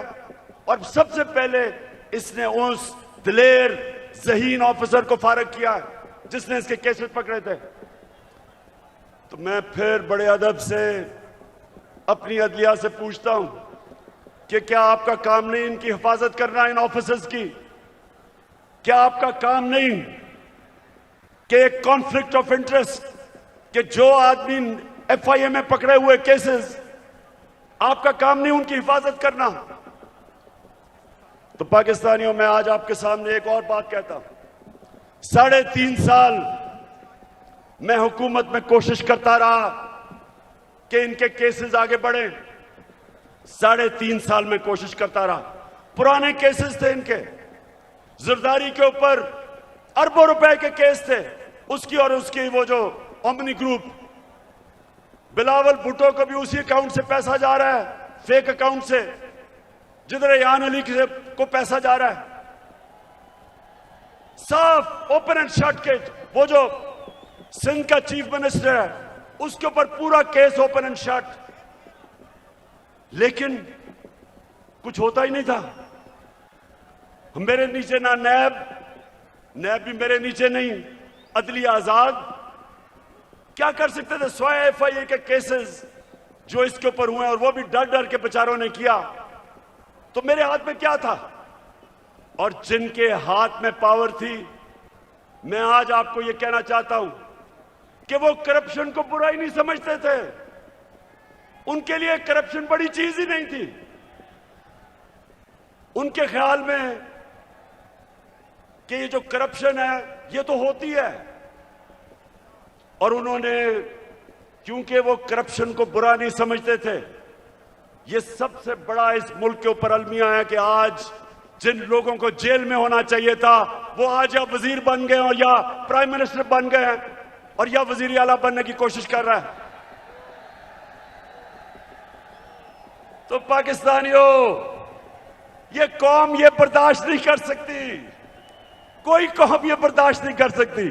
Speaker 1: और सबसे पहले इसने उस दिलेर ज़हीन ऑफिसर को फारग किया जिसने इसके केसेस पकड़े थे। तो मैं फिर बड़े अदब से अपनी अदलिया से पूछता हूं कि क्या आपका काम नहीं इनकी हिफाजत करना, इन ऑफिसर्स की? क्या आपका काम नहीं कि एक कॉन्फ्लिक्ट ऑफ इंटरेस्ट, कि जो आदमी एफआईए में पकड़े हुए केसेस, आपका काम नहीं उनकी हिफाजत करना? तो पाकिस्तानियों, मैं आज आपके सामने एक और बात कहता हूं। 3.5 साल मैं हुकूमत में कोशिश करता रहा कि इनके केसेस आगे बढ़े। 3.5 साल में कोशिश करता रहा। पुराने केसेस थे इनके, जरदारी के ऊपर अरबों रुपए के केस थे, उसकी और उसकी वो जो ओमनी ग्रुप, बिलावल भुट्टो को भी उसी अकाउंट से पैसा जा रहा है, फेक अकाउंट से, जिधर रेहान अली को पैसा जा रहा है। साफ ओपन एंड शट के, वो जो सिंध का चीफ मिनिस्टर है, उसके ऊपर पूरा केस ओपन एंड शट, लेकिन कुछ होता ही नहीं था। मेरे नीचे ना नैब भी मेरे नीचे नहीं, अदलिया आजाद। क्या कर सकते थे? 100 एफआईए के केसेस जो इसके ऊपर हुए और वो भी डर डर के बेचारों ने किया, तो मेरे हाथ में क्या था? और जिनके हाथ में पावर थी, मैं आज आपको यह कहना चाहता हूं कि वो करप्शन को बुरा ही नहीं समझते थे। उनके लिए करप्शन बड़ी चीज ही नहीं थी। उनके ख्याल में कि ये जो करप्शन है ये तो होती है, और उन्होंने, क्योंकि वो करप्शन को बुरा नहीं समझते थे, ये सबसे बड़ा इस मुल्क के ऊपर अलमिया है कि आज जिन लोगों को जेल में होना चाहिए था, वो आज या वजीर बन गए और या प्राइम मिनिस्टर बन गए हैं और या वजीर आला बनने की कोशिश कर रहा है। तो पाकिस्तानियों, ये कौम ये बर्दाश्त नहीं कर सकती, कोई कौम ये बर्दाश्त नहीं कर सकती।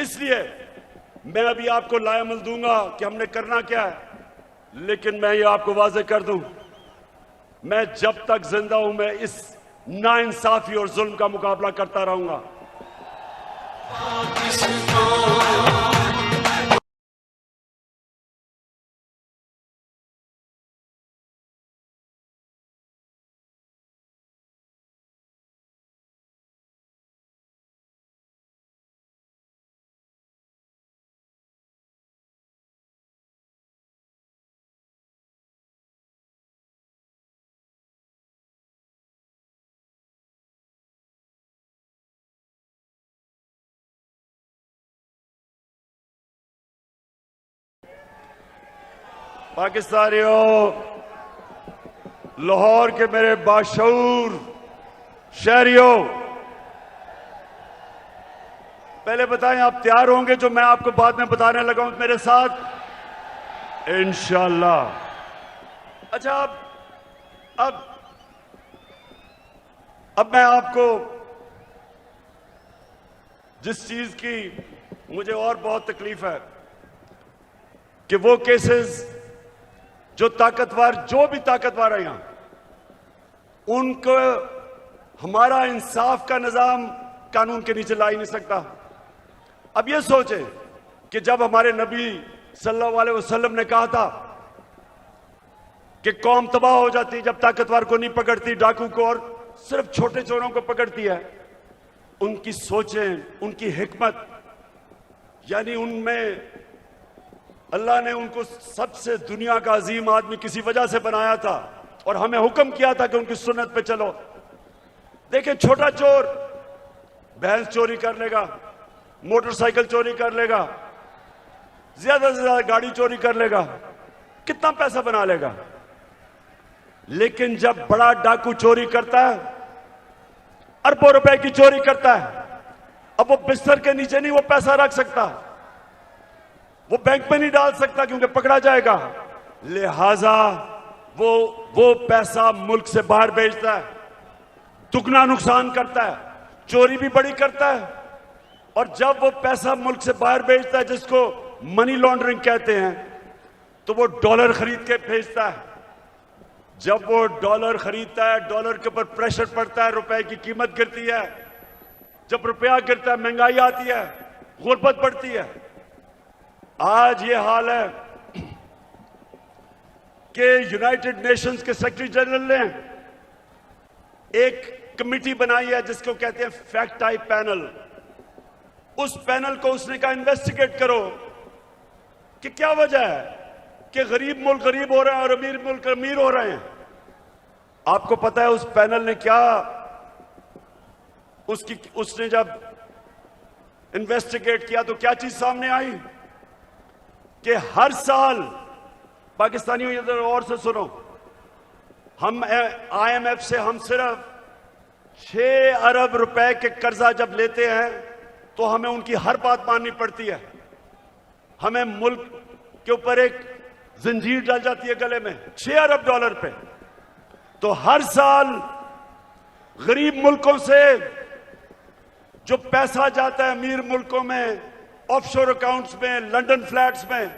Speaker 1: इसलिए मैं अभी आपको लाएमल दूंगा कि हमने करना क्या है, लेकिन मैं ये आपको वाज़ेह कर दूं, मैं जब तक जिंदा हूं मैं इस नाइंसाफी और जुल्म का मुकाबला करता रहूंगा। पाकिस्तानियों, लाहौर के मेरे बाशऊर शहरियों, पहले बताएं आप तैयार होंगे जो मैं आपको बाद में बताने लगा हूं मेरे साथ इंशाल्लाह। अच्छा, अब मैं आपको जिस चीज की मुझे और बहुत तकलीफ है कि वो केसेस जो भी ताकतवर है यहां, उनको हमारा इंसाफ का निजाम कानून के नीचे ला ही नहीं सकता। अब ये सोचें कि जब हमारे नबी सल्लल्लाहु अलैहि वसल्लम ने कहा था कि कौम तबाह हो जाती जब ताकतवर को नहीं पकड़ती, डाकू को और सिर्फ छोटे चोरों को पकड़ती है, उनकी सोचें, उनकी हिकमत, यानी उनमें अल्लाह ने उनको सबसे दुनिया का अजीम आदमी किसी वजह से बनाया था और हमें हुक्म किया था कि उनकी सुन्नत पे चलो। देखिए, छोटा चोर भैंस चोरी कर लेगा, मोटरसाइकिल चोरी कर लेगा, ज्यादा से ज्यादा गाड़ी चोरी कर लेगा, कितना पैसा बना लेगा। लेकिन जब बड़ा डाकू चोरी करता है, अरबों रुपए की चोरी करता है, अब वो बिस्तर के नीचे नहीं वो पैसा रख सकता, वो बैंक में नहीं डाल सकता क्योंकि पकड़ा जाएगा। लिहाजा वो पैसा मुल्क से बाहर भेजता है, दुगना नुकसान करता है, चोरी भी बड़ी करता है। और जब वो पैसा मुल्क से बाहर भेजता है, जिसको मनी लॉन्ड्रिंग कहते हैं, तो वो डॉलर खरीद के भेजता है। जब वो डॉलर खरीदता है, डॉलर के ऊपर प्रेशर पड़ता है, रुपए की कीमत गिरती है। जब रुपया गिरता है, महंगाई आती है, गुर्बत बढ़ती है। आज ये हाल है कि यूनाइटेड नेशंस के सेक्रेटरी जनरल ने एक कमिटी बनाई है जिसको कहते हैं फैक्ट टाइप पैनल। उस पैनल को उसने कहा इन्वेस्टिगेट करो कि क्या वजह है कि गरीब मुल्क गरीब हो रहे हैं और अमीर मुल्क अमीर हो रहे हैं। आपको पता है उस पैनल ने क्या, उसने जब इन्वेस्टिगेट किया तो क्या चीज सामने आई कि हर साल पाकिस्तानियों, इधर और से सुनो, हम IMF से हम सिर्फ 6 अरब रुपए के कर्जा जब लेते हैं तो हमें उनकी हर बात माननी पड़ती है। हमें मुल्क के ऊपर एक जंजीर डल जाती है गले में, 6 अरब डॉलर पे। तो हर साल गरीब मुल्कों से जो पैसा जाता है अमीर मुल्कों में, ऑफशोर अकाउंट्स में, लंदन फ्लैट्स में,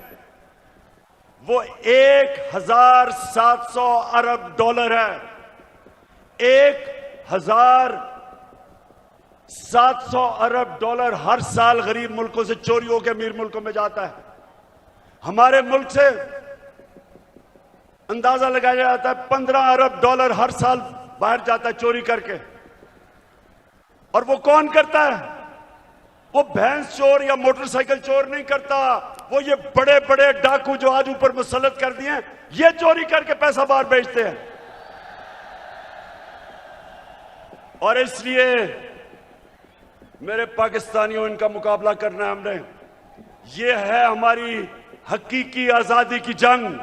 Speaker 1: वो 1700 अरब डॉलर है। 1700 अरब डॉलर हर साल गरीब मुल्कों से चोरी होकर अमीर मुल्कों में जाता है। हमारे मुल्क से अंदाजा लगाया जाता है 15 अरब डॉलर हर साल बाहर जाता है चोरी करके। और वो कौन करता है? वो भैंस चोर या मोटरसाइकिल चोर नहीं करता, वो ये बड़े बड़े डाकू जो आज ऊपर मुसल्लत कर दिए हैं, ये चोरी करके पैसा बाहर भेजते हैं। और इसलिए मेरे पाकिस्तानियों, इनका मुकाबला करना है हमने। ये है हमारी हकीकी आजादी की जंग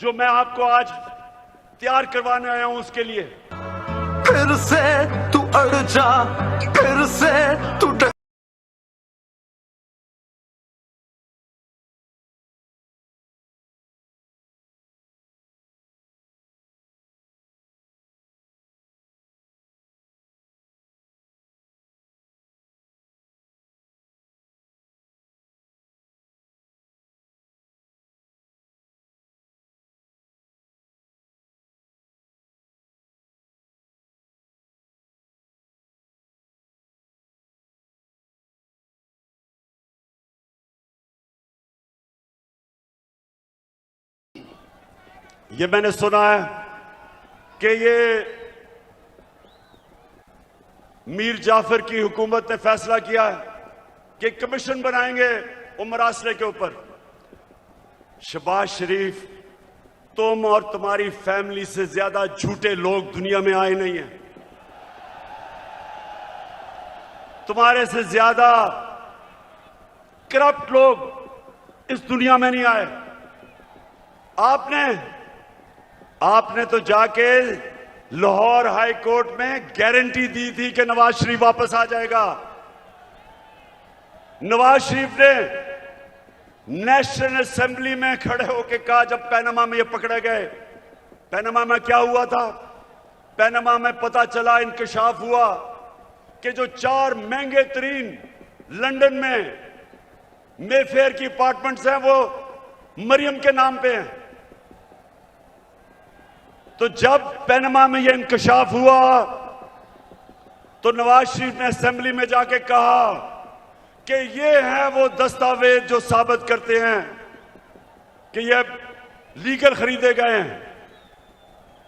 Speaker 1: जो मैं आपको आज तैयार करवाने आया हूं उसके लिए।
Speaker 2: फिर से तू अड़ जा, फिर से तू
Speaker 1: ये मैंने सुना है कि ये मीर जाफर की हुकूमत ने फैसला किया है कि कमीशन बनाएंगे मरासले के ऊपर। शहबाज शरीफ, तुम और तुम्हारी फैमिली से ज्यादा झूठे लोग दुनिया में आए नहीं हैं। तुम्हारे से ज्यादा करप्ट लोग इस दुनिया में नहीं आए। आपने तो जाके लाहौर हाई कोर्ट में गारंटी दी थी कि नवाज शरीफ वापस आ जाएगा। नवाज शरीफ ने नेशनल असेंबली में खड़े होकर कहा, जब पनामा में ये पकड़े गए, पनामा में क्या हुआ था? पनामा में पता चला, इंकशाफ हुआ कि जो 4 महंगे तरीन लंदन में मेफेयर की अपार्टमेंट्स हैं वो मरियम के नाम पे हैं। तो जब पनामा में यह इंकशाफ हुआ तो नवाज शरीफ ने असेंबली में जाके कहा कि ये हैं वो दस्तावेज जो साबित करते हैं कि ये लीगल खरीदे गए हैं।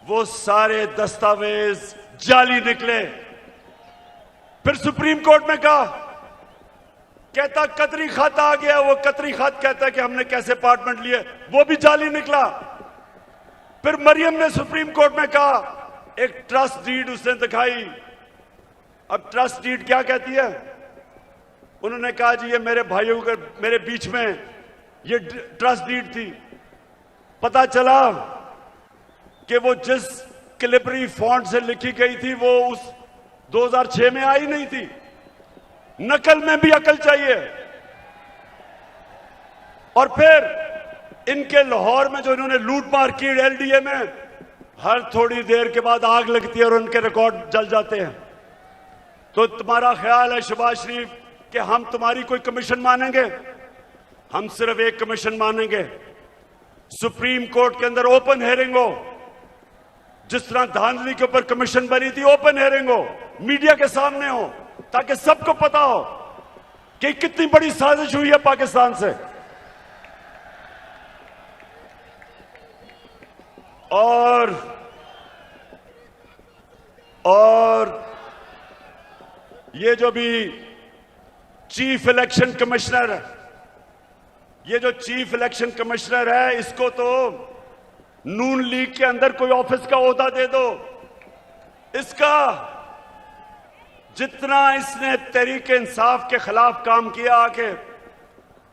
Speaker 1: वो सारे दस्तावेज जाली निकले। फिर सुप्रीम कोर्ट में कहा, कहता कतरी खत आ गया। वो कतरी खत कहता है कि हमने कैसे अपार्टमेंट लिए, वो भी जाली निकला। फिर मरियम ने सुप्रीम कोर्ट में कहा, एक ट्रस्ट डीड उसने दिखाई। अब ट्रस्ट डीड क्या कहती है? उन्होंने कहा जी ये मेरे भाइयों के मेरे बीच में ये ट्रस्ट डीड थी। पता चला कि वो जिस कैलिबरी फॉन्ट से लिखी गई थी वो उस 2006 में आई नहीं थी। नकल में भी अकल चाहिए। और फिर इनके लाहौर में जो इन्होंने लूट मार की एलडीए में, हर थोड़ी देर के बाद आग लगती है और उनके रिकॉर्ड जल जाते हैं। तो तुम्हारा ख्याल है शहबाज शरीफ कि हम तुम्हारी कोई कमीशन मानेंगे? हम सिर्फ एक कमीशन मानेंगे, सुप्रीम कोर्ट के अंदर ओपन हेयरिंग हो। जिस तरह धांधली के ऊपर कमीशन बनी थी, ओपन हेयरिंग हो, मीडिया के सामने हो, ताकि सबको पता हो कि कितनी बड़ी साजिश हुई है पाकिस्तान से। और ये जो भी चीफ इलेक्शन कमिश्नर है, ये जो चीफ इलेक्शन कमिश्नर है, इसको तो नून लीग के अंदर कोई ऑफिस का ओहदा दे दो। इसका जितना इसने तहरीक इंसाफ के खिलाफ काम किया आके,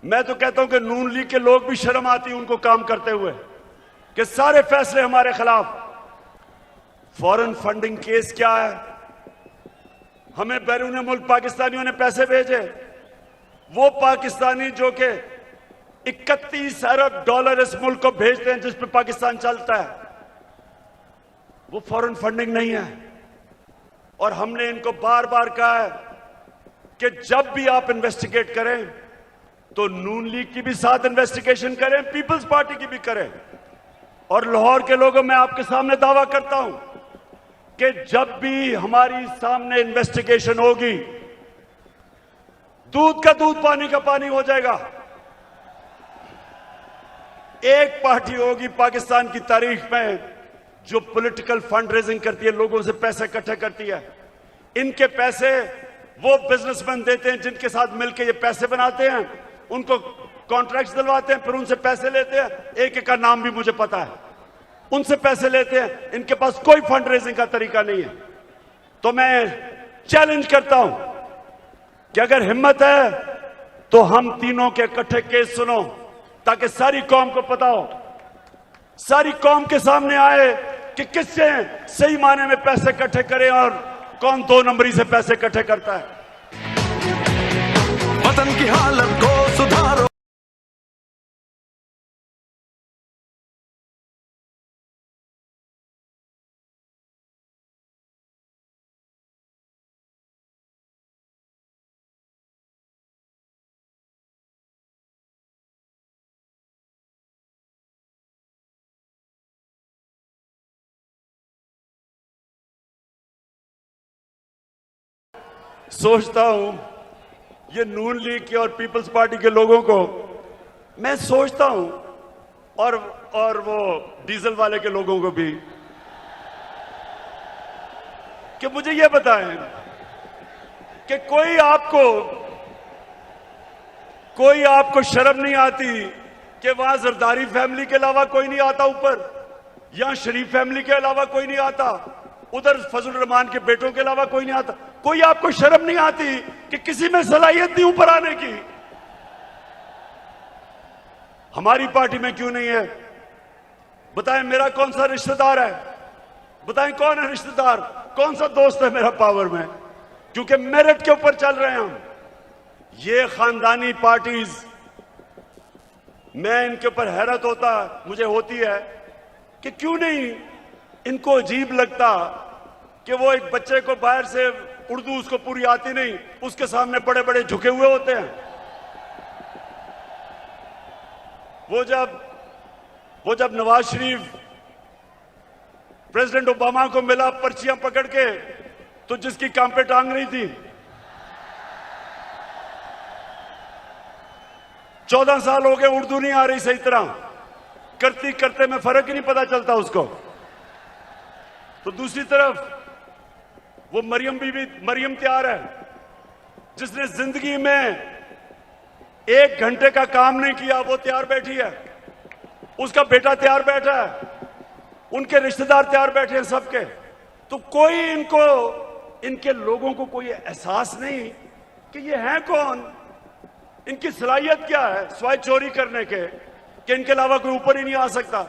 Speaker 1: मैं तो कहता हूं कि नून लीग के लोग भी शर्म आती है उनको काम करते हुए कि सारे फैसले हमारे खिलाफ। फॉरेन फंडिंग केस क्या है? हमें बैरून मुल्क पाकिस्तानियों ने पैसे भेजे, वो पाकिस्तानी जो कि 31 अरब डॉलर इस मुल्क को भेजते हैं जिस पे पाकिस्तान चलता है, वो फॉरेन फंडिंग नहीं है। और हमने इनको बार बार कहा है कि जब भी आप इन्वेस्टिगेट करें तो नून लीग की भी साथ इन्वेस्टिगेशन करें, पीपल्स पार्टी की भी करें। और लाहौर के लोगों, मैं आपके सामने दावा करता हूं कि जब भी हमारी सामने इन्वेस्टिगेशन होगी, दूध का दूध पानी का पानी हो जाएगा। एक पार्टी होगी पाकिस्तान की तारीख में जो पॉलिटिकल फंड रेजिंग करती है, लोगों से पैसे इकट्ठे करती है। इनके पैसे वो बिजनेसमैन देते हैं जिनके साथ मिलकर ये पैसे बनाते हैं, उनको कॉन्ट्रैक्ट्स दिलवाते हैं, फिर उनसे पैसे लेते हैं। एक एक का नाम भी मुझे पता है। उनसे पैसे लेते हैं, इनके पास कोई फंड रेजिंग का तरीका नहीं है। तो मैं चैलेंज करता हूं कि अगर हिम्मत है तो हम तीनों के इकट्ठे केस सुनो, ताकि सारी कौम को पता हो, सारी कौम के सामने आए कि किससे सही मायने में पैसे इकट्ठे करें और कौन 2 नंबरी से पैसे इकट्ठे करता है।
Speaker 2: वतन की हालत को सुधारो।
Speaker 1: सोचता हूं ये नून लीग के और पीपल्स पार्टी के लोगों को मैं सोचता हूं, और वो डीजल वाले के लोगों को भी, कि मुझे ये बताएं कि कोई आपको शर्म नहीं आती कि वहां जरदारी फैमिली के अलावा कोई नहीं आता ऊपर, यहां शरीफ फैमिली के अलावा कोई नहीं आता, उधर फजल रहमान के बेटों के अलावा कोई नहीं आता। कोई आपको शर्म नहीं आती कि किसी में सलाहियत नहीं ऊपर आने की? हमारी पार्टी में क्यों नहीं है? बताएं मेरा कौन सा रिश्तेदार है, बताएं कौन है रिश्तेदार, कौन सा दोस्त है मेरा पावर में, क्योंकि मेरिट के ऊपर चल रहे हैं हम। ये खानदानी पार्टीज, मैं इनके ऊपर हैरत मुझे होती है कि क्यों नहीं इनको अजीब लगता कि वो एक बच्चे को बाहर से उर्दू उसको पूरी आती नहीं, उसके सामने बड़े बड़े झुके हुए होते हैं। वो जब नवाज शरीफ प्रेसिडेंट ओबामा को मिला पर्चियां पकड़ के, तो जिसकी काम पे टांग रही थी, 14 साल हो गए उर्दू नहीं आ रही सही तरह, करते करते में फर्क ही नहीं पता चलता उसको। तो दूसरी तरफ वो मरियम तैयार है, जिसने जिंदगी में 1 घंटे का काम नहीं किया, वो तैयार बैठी है, उसका बेटा तैयार बैठा है, उनके रिश्तेदार तैयार बैठे हैं सबके। तो कोई इनके लोगों को कोई एहसास नहीं कि ये हैं कौन, इनकी सलाहियत क्या है सिवाय चोरी करने के, कि इनके अलावा कोई ऊपर ही नहीं आ सकता।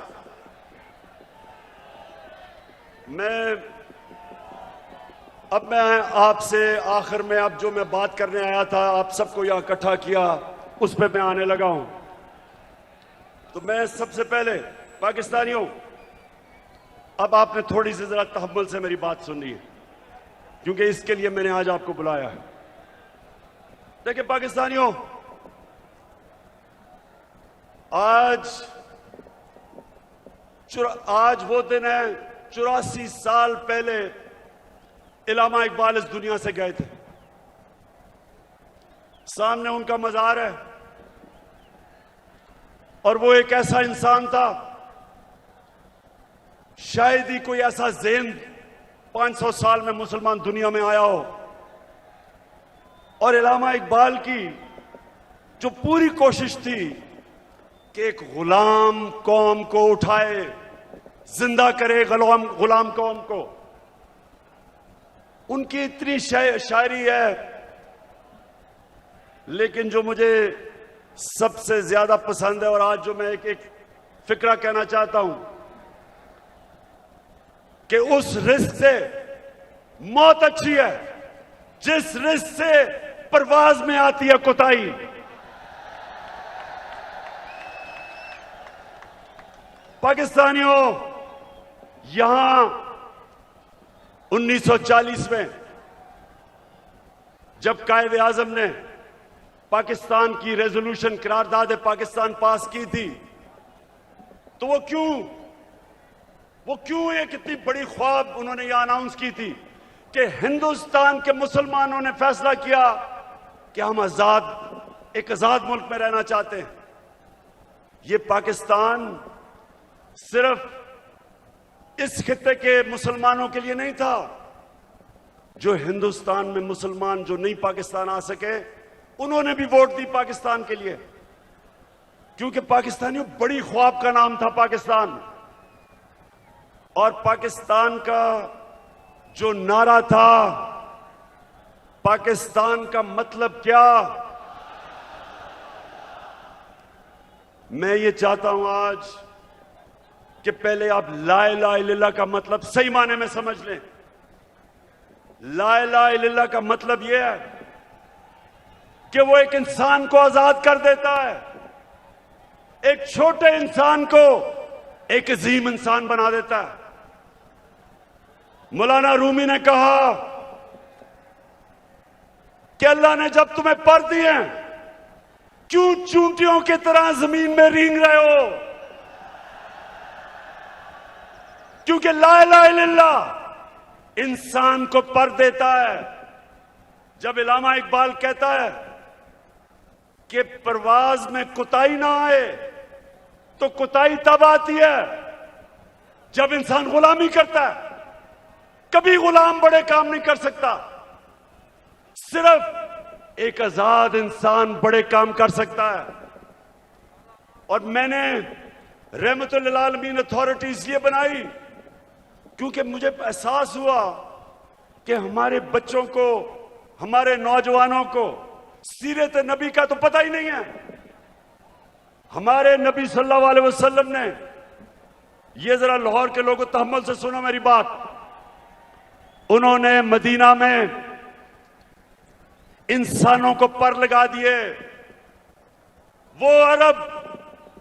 Speaker 1: अब मैं आपसे आखिर में, अब जो मैं बात करने आया था, आप सबको यहां इकट्ठा किया, उस पर मैं आने लगा हूं। तो मैं सबसे पहले पाकिस्तानियों, अब आपने थोड़ी सी जरा तहम्मुल से मेरी बात सुननी है, क्योंकि इसके लिए मैंने आज आपको बुलाया है। देखिए पाकिस्तानियों, आज वो दिन है, 84 साल पहले इल्लामा इकबाल इस दुनिया से गए थे। सामने उनका मज़ार है, और वो एक ऐसा इंसान था, शायद ही कोई ऐसा ज़हन 500 साल में मुसलमान दुनिया में आया हो। और इल्लामा इकबाल की जो पूरी कोशिश थी कि एक गुलाम कौम को उठाए, जिंदा करे गुलाम कौम को, उनकी इतनी शायरी है। लेकिन जो मुझे सबसे ज्यादा पसंद है, और आज जो मैं एक फिक्रा कहना चाहता हूं, कि उस रिस्क से मौत अच्छी है जिस रिस्क से परवाज में आती है कोताही। पाकिस्तानियों, यहां 1940 में जब कायदे आजम ने पाकिस्तान की रेजोल्यूशन करारदाद पाकिस्तान पास की थी, तो वो क्यों एक इतनी बड़ी ख्वाब उन्होंने यह अनाउंस की थी कि हिंदुस्तान के मुसलमानों ने फैसला किया कि हम एक आजाद मुल्क में रहना चाहते हैं। ये पाकिस्तान सिर्फ इस खित्ते के मुसलमानों के लिए नहीं था, जो हिंदुस्तान में मुसलमान जो नहीं पाकिस्तान आ सके, उन्होंने भी वोट दी पाकिस्तान के लिए, क्योंकि पाकिस्तानियों बड़ी ख्वाब का नाम था पाकिस्तान। और पाकिस्तान का जो नारा था, पाकिस्तान का मतलब क्या, मैं ये चाहता हूं आज कि पहले आप ला इलाहा इल्लल्लाह का मतलब सही माने में समझ लें। ला इलाहा इल्लल्लाह का मतलब यह है कि वो एक इंसान को आजाद कर देता है, एक छोटे इंसान को एक अजीम इंसान बना देता है। मौलाना रूमी ने कहा कि अल्लाह ने जब तुम्हें पर दिए, क्यों चूंटियों की तरह जमीन में रेंग रहे हो? क्योंकि ला इलाहा इल्लल्लाह इंसान को पर देता है। जब इल्लामा इकबाल कहता है कि परवाज में कुताही ना आए, तो कुताही तब आती है जब इंसान गुलामी करता है। कभी गुलाम बड़े काम नहीं कर सकता, सिर्फ एक आजाद इंसान बड़े काम कर सकता है। और मैंने रहमतुल लिल आलमीन अथॉरिटी इसलिए बनाई क्योंकि मुझे एहसास हुआ कि हमारे बच्चों को, हमारे नौजवानों को सीरत नबी का तो पता ही नहीं है। हमारे नबी सल्लल्लाहु अलैहि वसल्लम ने ये जरा लाहौर के लोगों तहम्मुल से सुनो मेरी बात। उन्होंने मदीना में इंसानों को पर लगा दिए। वो अरब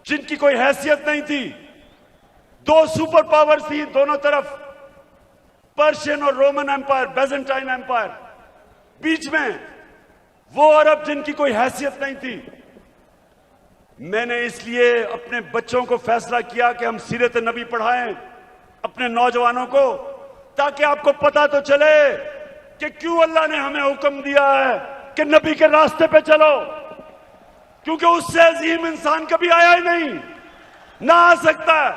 Speaker 1: जिनकी कोई हैसियत नहीं थी, दो सुपर पावर थी दोनों तरफ, पर्शियन और रोमन एम्पायर, बेजेंटाइन एम्पायर, बीच में वो अरब जिनकी कोई हैसियत नहीं थी। मैंने इसलिए अपने बच्चों को फैसला किया कि हम सीरत नबी पढ़ाएं अपने नौजवानों को, ताकि आपको पता तो चले कि क्यों अल्लाह ने हमें हुक्म दिया है कि नबी के रास्ते पे चलो, क्योंकि उससे अजीम इंसान कभी आया ही नहीं, ना आ सकता है।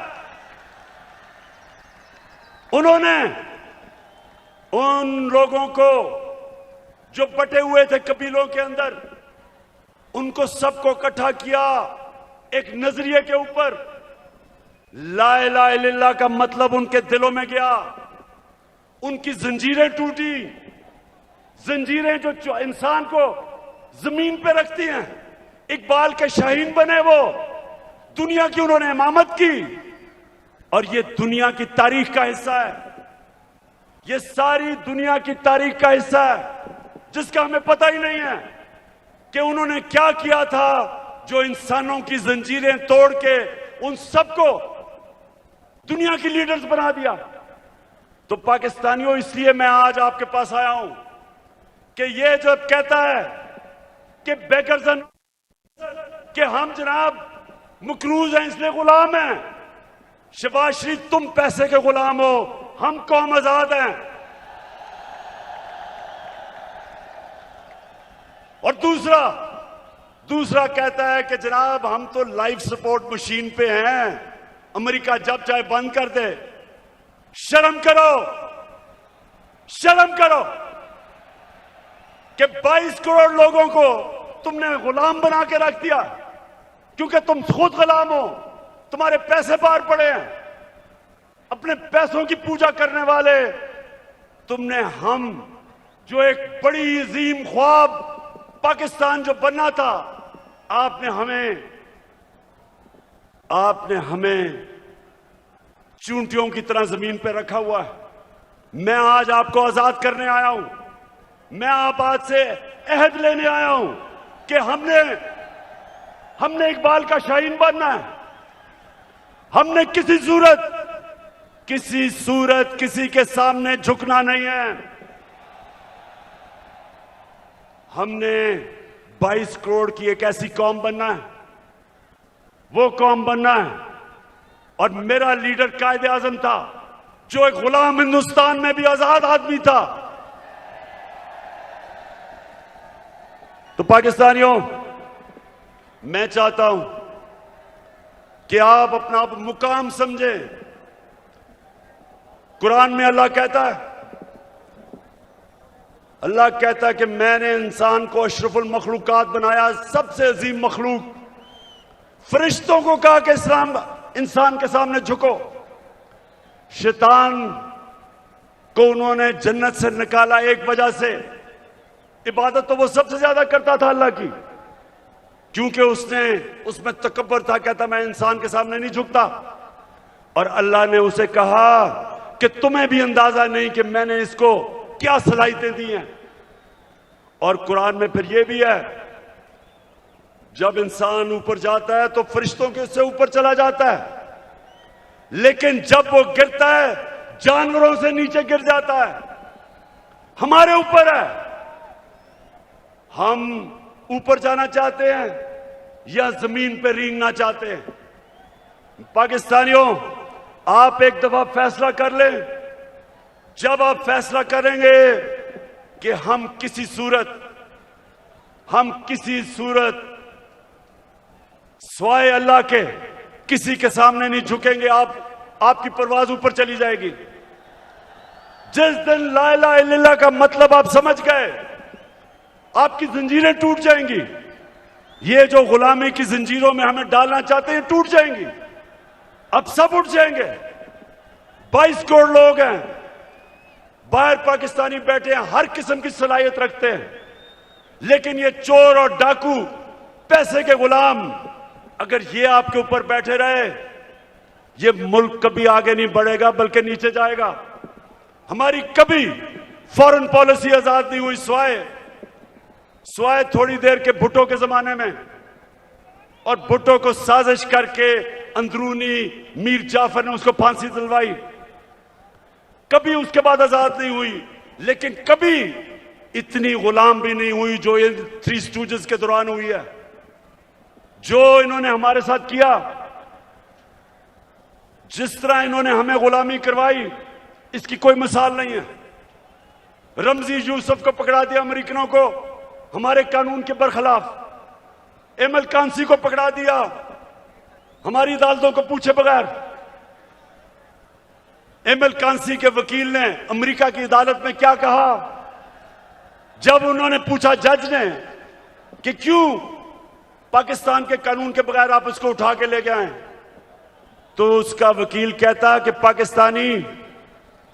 Speaker 1: उन्होंने उन लोगों को जो बटे हुए थे कबीलों के अंदर, उनको सबको इकट्ठा किया एक नजरिए के ऊपर। ला इलाहा इल्लल्लाह का मतलब उनके दिलों में गया, उनकी जंजीरें टूटी, जंजीरें जो इंसान को जमीन पे रखती हैं। इकबाल के शाहीन बने वो, दुनिया की उन्होंने इमामत की, और ये दुनिया की तारीख का हिस्सा है, ये सारी दुनिया की तारीख का हिस्सा है जिसका हमें पता ही नहीं है कि उन्होंने क्या किया था, जो इंसानों की जंजीरें तोड़ के उन सबको दुनिया की लीडर्स बना दिया। तो पाकिस्तानियों, इसलिए मैं आज आपके पास आया हूं कि ये जो कहता है कि बेकरसन कि हम जनाब मकरूज हैं इसलिए गुलाम हैं, शहबाज शरीफ तुम पैसे के गुलाम हो, हम कौम आजाद हैं। और दूसरा कहता है कि जनाब हम तो लाइफ सपोर्ट मशीन पे हैं, अमेरिका जब चाहे बंद कर दे। शर्म करो, शर्म करो कि 22 करोड़ लोगों को तुमने गुलाम बना के रख दिया, क्योंकि तुम खुद गुलाम हो, तुम्हारे पैसे बाहर पड़े हैं, अपने पैसों की पूजा करने वाले तुमने। हम जो एक बड़ी अजीम ख्वाब पाकिस्तान जो बनना था, आपने हमें चूंटियों की तरह जमीन पर रखा हुआ है। मैं आज आपको आजाद करने आया हूं, मैं आप आज से अहद लेने आया हूं कि हमने इकबाल का शाहीन बनना है। हमने किसी सूरत किसी के सामने झुकना नहीं है। हमने 22 करोड़ की एक ऐसी कौम बनना है, वो कौम बनना है। और मेरा लीडर कायदे आजम था, जो एक गुलाम हिंदुस्तान में भी आजाद आदमी था। तो पाकिस्तानियों, मैं चाहता हूं कि आप अपना मुकाम समझें। कुरान में अल्लाह कहता है कि मैंने इंसान को अशरफुल मखलूकात बनाया, सबसे अजीम मखलूक। फरिश्तों को कहा कि इंसान के सामने झुको। शैतान को उन्होंने जन्नत से निकाला एक वजह से, इबादत तो वो सबसे ज्यादा करता था अल्लाह की, क्योंकि उसमें तकब्बर था, कहता मैं इंसान के सामने नहीं झुकता। और अल्लाह ने उसे कहा कि तुम्हें भी अंदाजा नहीं कि मैंने इसको क्या सलाहियतें दी हैं। और कुरान में फिर ये भी है, जब इंसान ऊपर जाता है तो फरिश्तों के उससे ऊपर चला जाता है, लेकिन जब वो गिरता है जानवरों से नीचे गिर जाता है। हमारे ऊपर है, हम ऊपर जाना चाहते हैं या जमीन पर रेंगना चाहते हैं। पाकिस्तानियों, आप एक दफा फैसला कर लें। जब आप फैसला करेंगे कि हम किसी सूरत स्वाए अल्लाह के किसी के सामने नहीं झुकेंगे, आपकी परवाज ऊपर चली जाएगी। जिस दिन ला इलाहा इल्लल्लाह का मतलब आप समझ गए, आपकी जंजीरें टूट जाएंगी। ये जो गुलामी की जंजीरों में हमें डालना चाहते हैं, टूट जाएंगी। अब सब उठ जाएंगे। 22 करोड़ लोग हैं, बाहर पाकिस्तानी बैठे हैं, हर किस्म की सलाहियत रखते हैं, लेकिन ये चोर और डाकू, पैसे के गुलाम, अगर ये आपके ऊपर बैठे रहे, ये मुल्क कभी आगे नहीं बढ़ेगा बल्कि नीचे जाएगा। हमारी कभी फॉरेन पॉलिसी आजाद नहीं हुई स्वाय थोड़ी देर के भुट्टो के जमाने में, और भुट्टो को साजिश करके अंदरूनी मीर जाफर ने उसको फांसी दिलवाई। कभी उसके बाद आजाद नहीं हुई, लेकिन कभी इतनी गुलाम भी नहीं हुई जो इन थ्री स्टूजेस के दौरान हुई है। जो इन्होंने हमारे साथ किया, जिस तरह इन्होंने हमें गुलामी करवाई, इसकी कोई मिसाल नहीं है। रमजी यूसुफ को पकड़ा दिया अमेरिकनों को हमारे कानून के बरखिलाफ, एमएल कांसी को पकड़ा दिया हमारी अदालतों को पूछे बगैर। एमएल कांसी के वकील ने अमेरिका की अदालत में क्या कहा जब उन्होंने पूछा जज ने कि क्यों पाकिस्तान के कानून के बगैर आप उसको उठा के ले गए, तो उसका वकील कहता कि पाकिस्तानी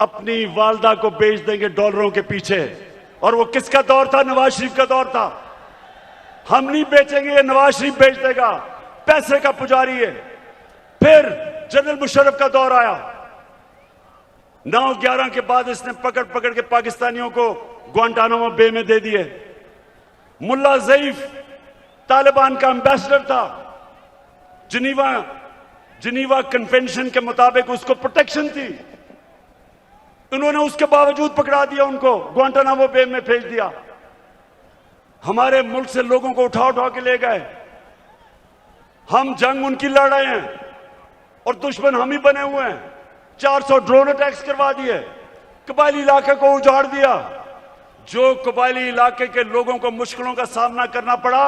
Speaker 1: अपनी वालदा को बेच देंगे डॉलरों के पीछे। और वो किसका दौर था? नवाज शरीफ का दौर था। हम नहीं बेचेंगे, ये नवाज शरीफ बेच देगा, पैसे का पुजारी है। फिर जनरल मुशर्रफ का दौर आया, 9/11 के बाद इसने पकड़ पकड़ के पाकिस्तानियों को ग्वांटानामो बे में दे दिए। मुल्ला ज़ईफ तालिबान का एम्बेसडर था, जिनीवा कन्वेंशन के मुताबिक उसको प्रोटेक्शन थी, उन्होंने उसके बावजूद पकड़ा दिया, उनको ग्वांटानामो बे में भेज दिया। हमारे मुल्क से लोगों को उठा उठा के ले गए। हम जंग उनकी लड़ रहे हैं और दुश्मन हम ही बने हुए हैं। 400 ड्रोन अटैक्स करवा दिए, कबायली इलाके को उजाड़ दिया। जो कबायली इलाके के लोगों को मुश्किलों का सामना करना पड़ा,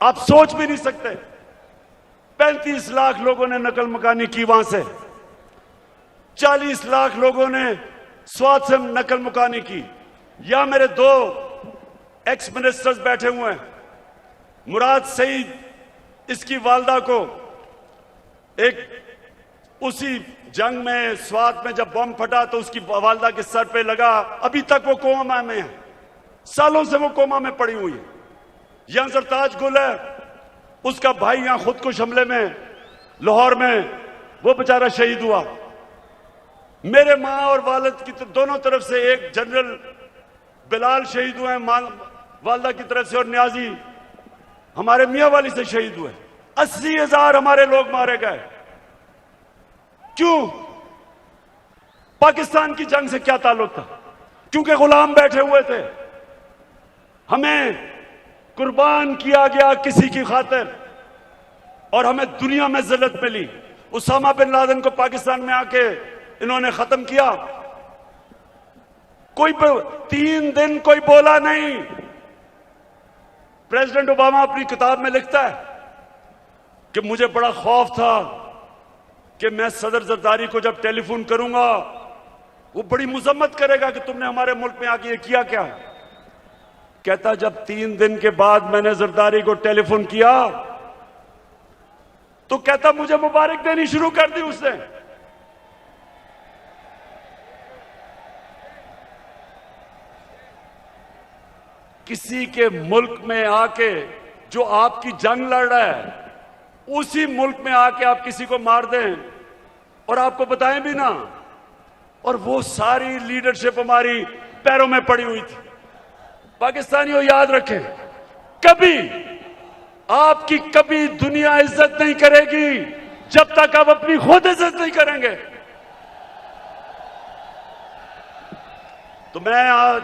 Speaker 1: आप सोच भी नहीं सकते। 35 लाख लोगों ने नकल मकानी की वहां से, 40 लाख लोगों ने स्वाद से नकल मुकानी की। या मेरे 2 एक्स मिनिस्टर्स बैठे हुए हैं, मुराद सईद, इसकी वालदा को एक उसी जंग में स्वात में जब बम फटा तो उसकी वालदा के सर पे लगा, अभी तक वो कोमा में है, सालों से वो कोमा में पड़ी हुई है। यहां सरताज गुल है, उसका भाई यहां खुदकुश हमले में लाहौर में वो बेचारा शहीद हुआ। मेरे मां और वालिद की दोनों तरफ से, एक जनरल बिलाल शहीद हुए वालदा की तरफ से, और न्याजी हमारे मियां वाली से शहीद हुए। 80,000 हमारे लोग मारे गए। क्यों? पाकिस्तान की जंग से क्या ताल्लुक था? क्योंकि गुलाम बैठे हुए थे। हमें कुर्बान किया गया किसी की खातिर और हमें दुनिया में जिल्लत मिली। उसामा बिन लादेन को पाकिस्तान में आके इन्होंने खत्म किया। कोई 3 दिन कोई बोला नहीं। प्रेसिडेंट ओबामा अपनी किताब में लिखता है कि मुझे बड़ा खौफ था कि मैं सदर जरदारी को जब टेलीफोन करूंगा वो बड़ी मुजम्मत करेगा कि तुमने हमारे मुल्क में आके ये किया क्या। कहता जब 3 दिन के बाद मैंने जरदारी को टेलीफोन किया तो कहता मुझे मुबारक देनी शुरू कर दी उसने। किसी के मुल्क में आके जो आपकी जंग लड़ रहा है, उसी मुल्क में आके आप किसी को मार दें और आपको बताएं भी ना, और वो सारी लीडरशिप हमारी पैरों में पड़ी हुई थी। पाकिस्तानियों याद रखें, कभी आपकी कभी दुनिया इज्जत नहीं करेगी जब तक आप अपनी खुद इज्जत नहीं करेंगे। तो मैं आज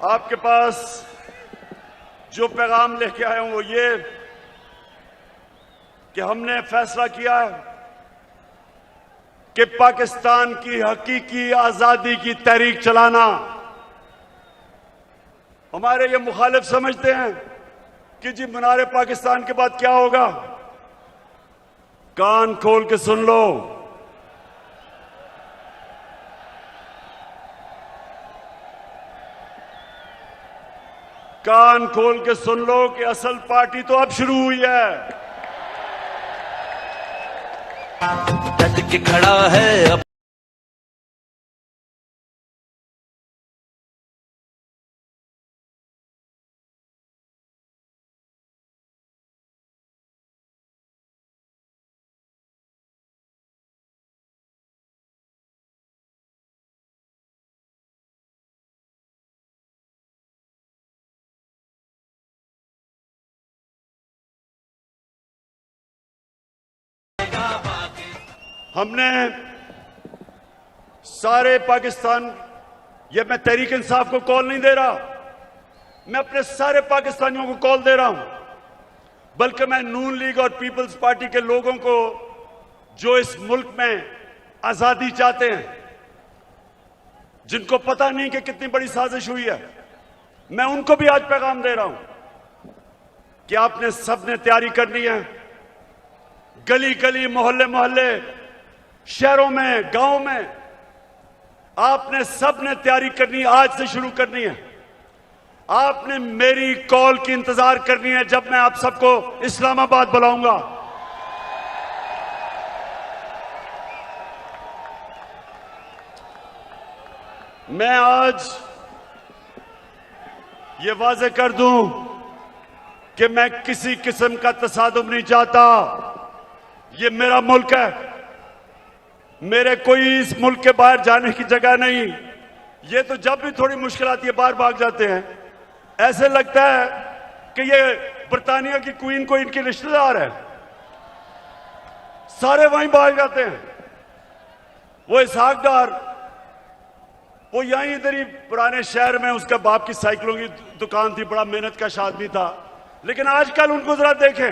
Speaker 1: आपके पास जो पैगाम लेके आया हूं वो ये कि हमने फैसला किया है कि पाकिस्तान की हकीकी आजादी की तहरीक चलाना। हमारे ये मुखालिफ समझते हैं कि जी मीनार पाकिस्तान के बाद क्या होगा। कान खोल के सुन लो, कान खोल के सुन लो कि असल पार्टी तो अब शुरू हुई है।
Speaker 3: डट के खड़ा है अब
Speaker 1: हमने सारे पाकिस्तान, ये मैं तहरीक इंसाफ को कॉल नहीं दे रहा, मैं अपने सारे पाकिस्तानियों को कॉल दे रहा हूं, बल्कि मैं नून लीग और पीपल्स पार्टी के लोगों को जो इस मुल्क में आजादी चाहते हैं, जिनको पता नहीं कि कितनी बड़ी साजिश हुई है, मैं उनको भी आज पैगाम दे रहा हूं कि आपने सबने तैयारी करनी है। गली गली, मोहल्ले मोहल्ले, शहरों में, गांव में आपने सबने तैयारी करनी, आज से शुरू करनी है। आपने मेरी कॉल की इंतजार करनी है जब मैं आप सबको इस्लामाबाद बुलाऊंगा। मैं आज ये वाजे कर दूं कि मैं किसी किस्म का तसादुम नहीं चाहता। ये मेरा मुल्क है, मेरे कोई इस मुल्क के बाहर जाने की जगह नहीं। ये तो जब भी थोड़ी मुश्किल आती है बाहर भाग जाते हैं, ऐसे लगता है कि ये बर्तानिया की क्वीन को इनके रिश्तेदार है, सारे वहीं भाग जाते हैं। वो इसहाक डार, वो यहीं इधर ही पुराने शहर में उसका बाप की साइकिलों की दुकान थी, बड़ा मेहनत का आदमी था, लेकिन आजकल उनको जरा देखें,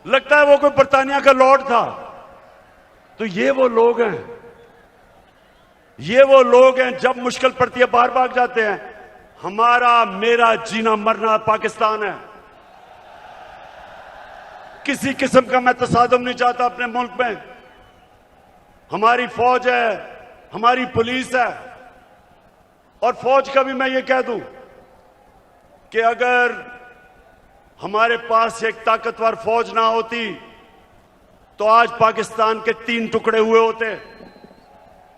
Speaker 1: लगता है वो कोई बर्तानिया का लॉर्ड था। तो ये वो लोग हैं, ये वो लोग हैं जब मुश्किल पड़ती है बाहर भाग जाते हैं। हमारा मेरा जीना मरना पाकिस्तान है। किसी किस्म का मैं तसादुम नहीं चाहता अपने मुल्क में। हमारी फौज है, हमारी पुलिस है, और फौज का भी मैं ये कह दूं कि अगर हमारे पास एक ताकतवर फौज ना होती तो आज पाकिस्तान के 3 टुकड़े हुए होते।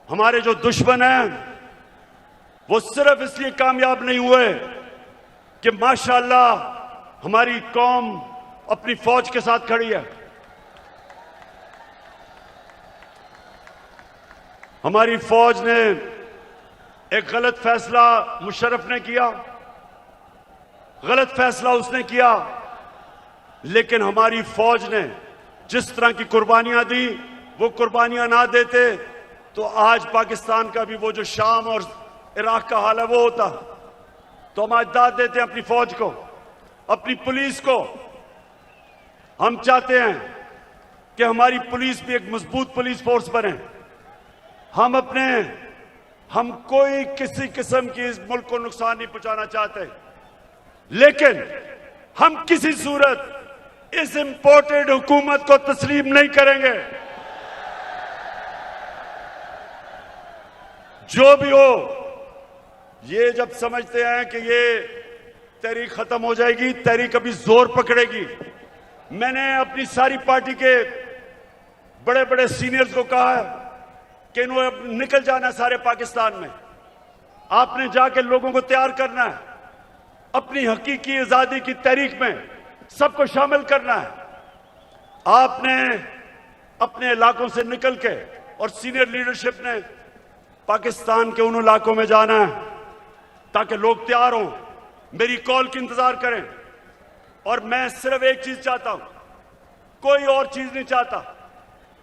Speaker 1: हमारे जो दुश्मन हैं वो सिर्फ इसलिए कामयाब नहीं हुए कि माशाअल्लाह हमारी कौम अपनी फौज के साथ खड़ी है। हमारी फौज ने एक गलत फैसला मुशर्रफ ने किया, गलत फैसला उसने किया, लेकिन हमारी फौज ने जिस तरह की कुर्बानियां दी, वो कुर्बानियां ना देते तो आज पाकिस्तान का भी वो जो शाम और इराक का हाल है वो होता। तो हम आज दाद देते हैं अपनी फौज को, अपनी पुलिस को। हम चाहते हैं कि हमारी पुलिस भी एक मजबूत पुलिस फोर्स बने। हम कोई किसी किस्म की इस मुल्क को नुकसान नहीं पहुंचाना चाहते, लेकिन हम किसी सूरत इस इंपोर्टेड हुकूमत को तस्लीम नहीं करेंगे। जो भी हो, ये जब समझते हैं कि ये तहरीक खत्म हो जाएगी, तहरीक अभी जोर पकड़ेगी। मैंने अपनी सारी पार्टी के बड़े बड़े सीनियर्स को कहा है कि इन्होंने निकल जाना है सारे पाकिस्तान में। आपने जाके लोगों को तैयार करना है, अपनी हकीकी आजादी की तहरीक में सबको शामिल करना है। आपने अपने इलाकों से निकल के, और सीनियर लीडरशिप ने पाकिस्तान के उन इलाकों में जाना है ताकि लोग तैयार हों, मेरी कॉल की इंतजार करें। और मैं सिर्फ एक चीज चाहता हूं, कोई और चीज नहीं चाहता।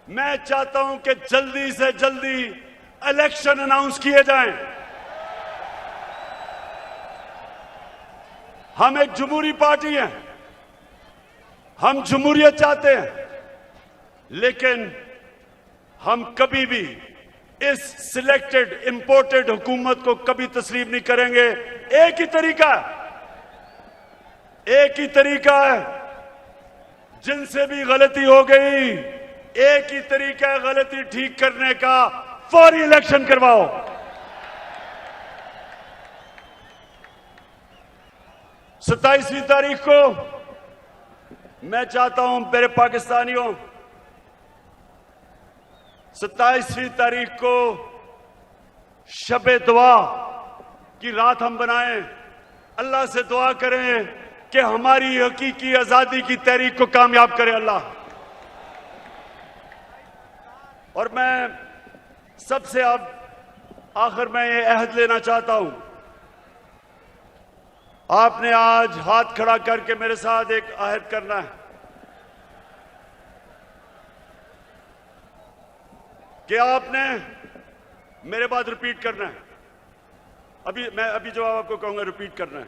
Speaker 1: मैं चाहता हूं कि जल्दी से जल्दी इलेक्शन अनाउंस किए जाएं। हम एक जमहूरी पार्टी हैं, हम जमहूरियत चाहते हैं, लेकिन हम कभी भी इस सिलेक्टेड इंपोर्टेड हुकूमत को कभी तस्लीम नहीं करेंगे। एक ही तरीका है, जिनसे भी गलती हो गई, एक ही तरीका है गलती ठीक करने का, फौरी इलेक्शन करवाओ। 27वीं तारीख को मैं चाहता हूं मेरे पाकिस्तानियों, 27वीं तारीख को शबे दुआ की रात हम बनाएं, अल्लाह से दुआ करें कि हमारी हकीकी आजादी की तहरीक को कामयाब करे अल्लाह। और मैं सबसे अब आखिर में ये अहद लेना चाहता हूं, आपने आज हाथ खड़ा करके मेरे साथ एक अहद करना है। कि आपने मेरे बाद रिपीट करना है। अभी जवाब आपको कहूंगा, रिपीट करना है।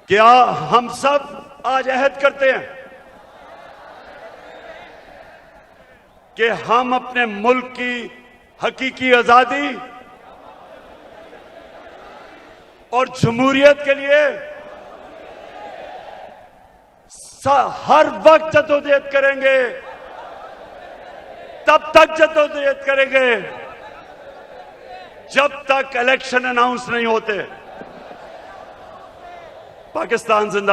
Speaker 1: क्या हम सब आज अहद करते हैं कि हम अपने मुल्क की हकीकी आजादी और जमहूरियत के लिए हर वक्त जद्दोजहद करेंगे, तब तक जद्दोजहद करेंगे जब तक इलेक्शन अनाउंस नहीं होते। पाकिस्तान जिंदाबाद।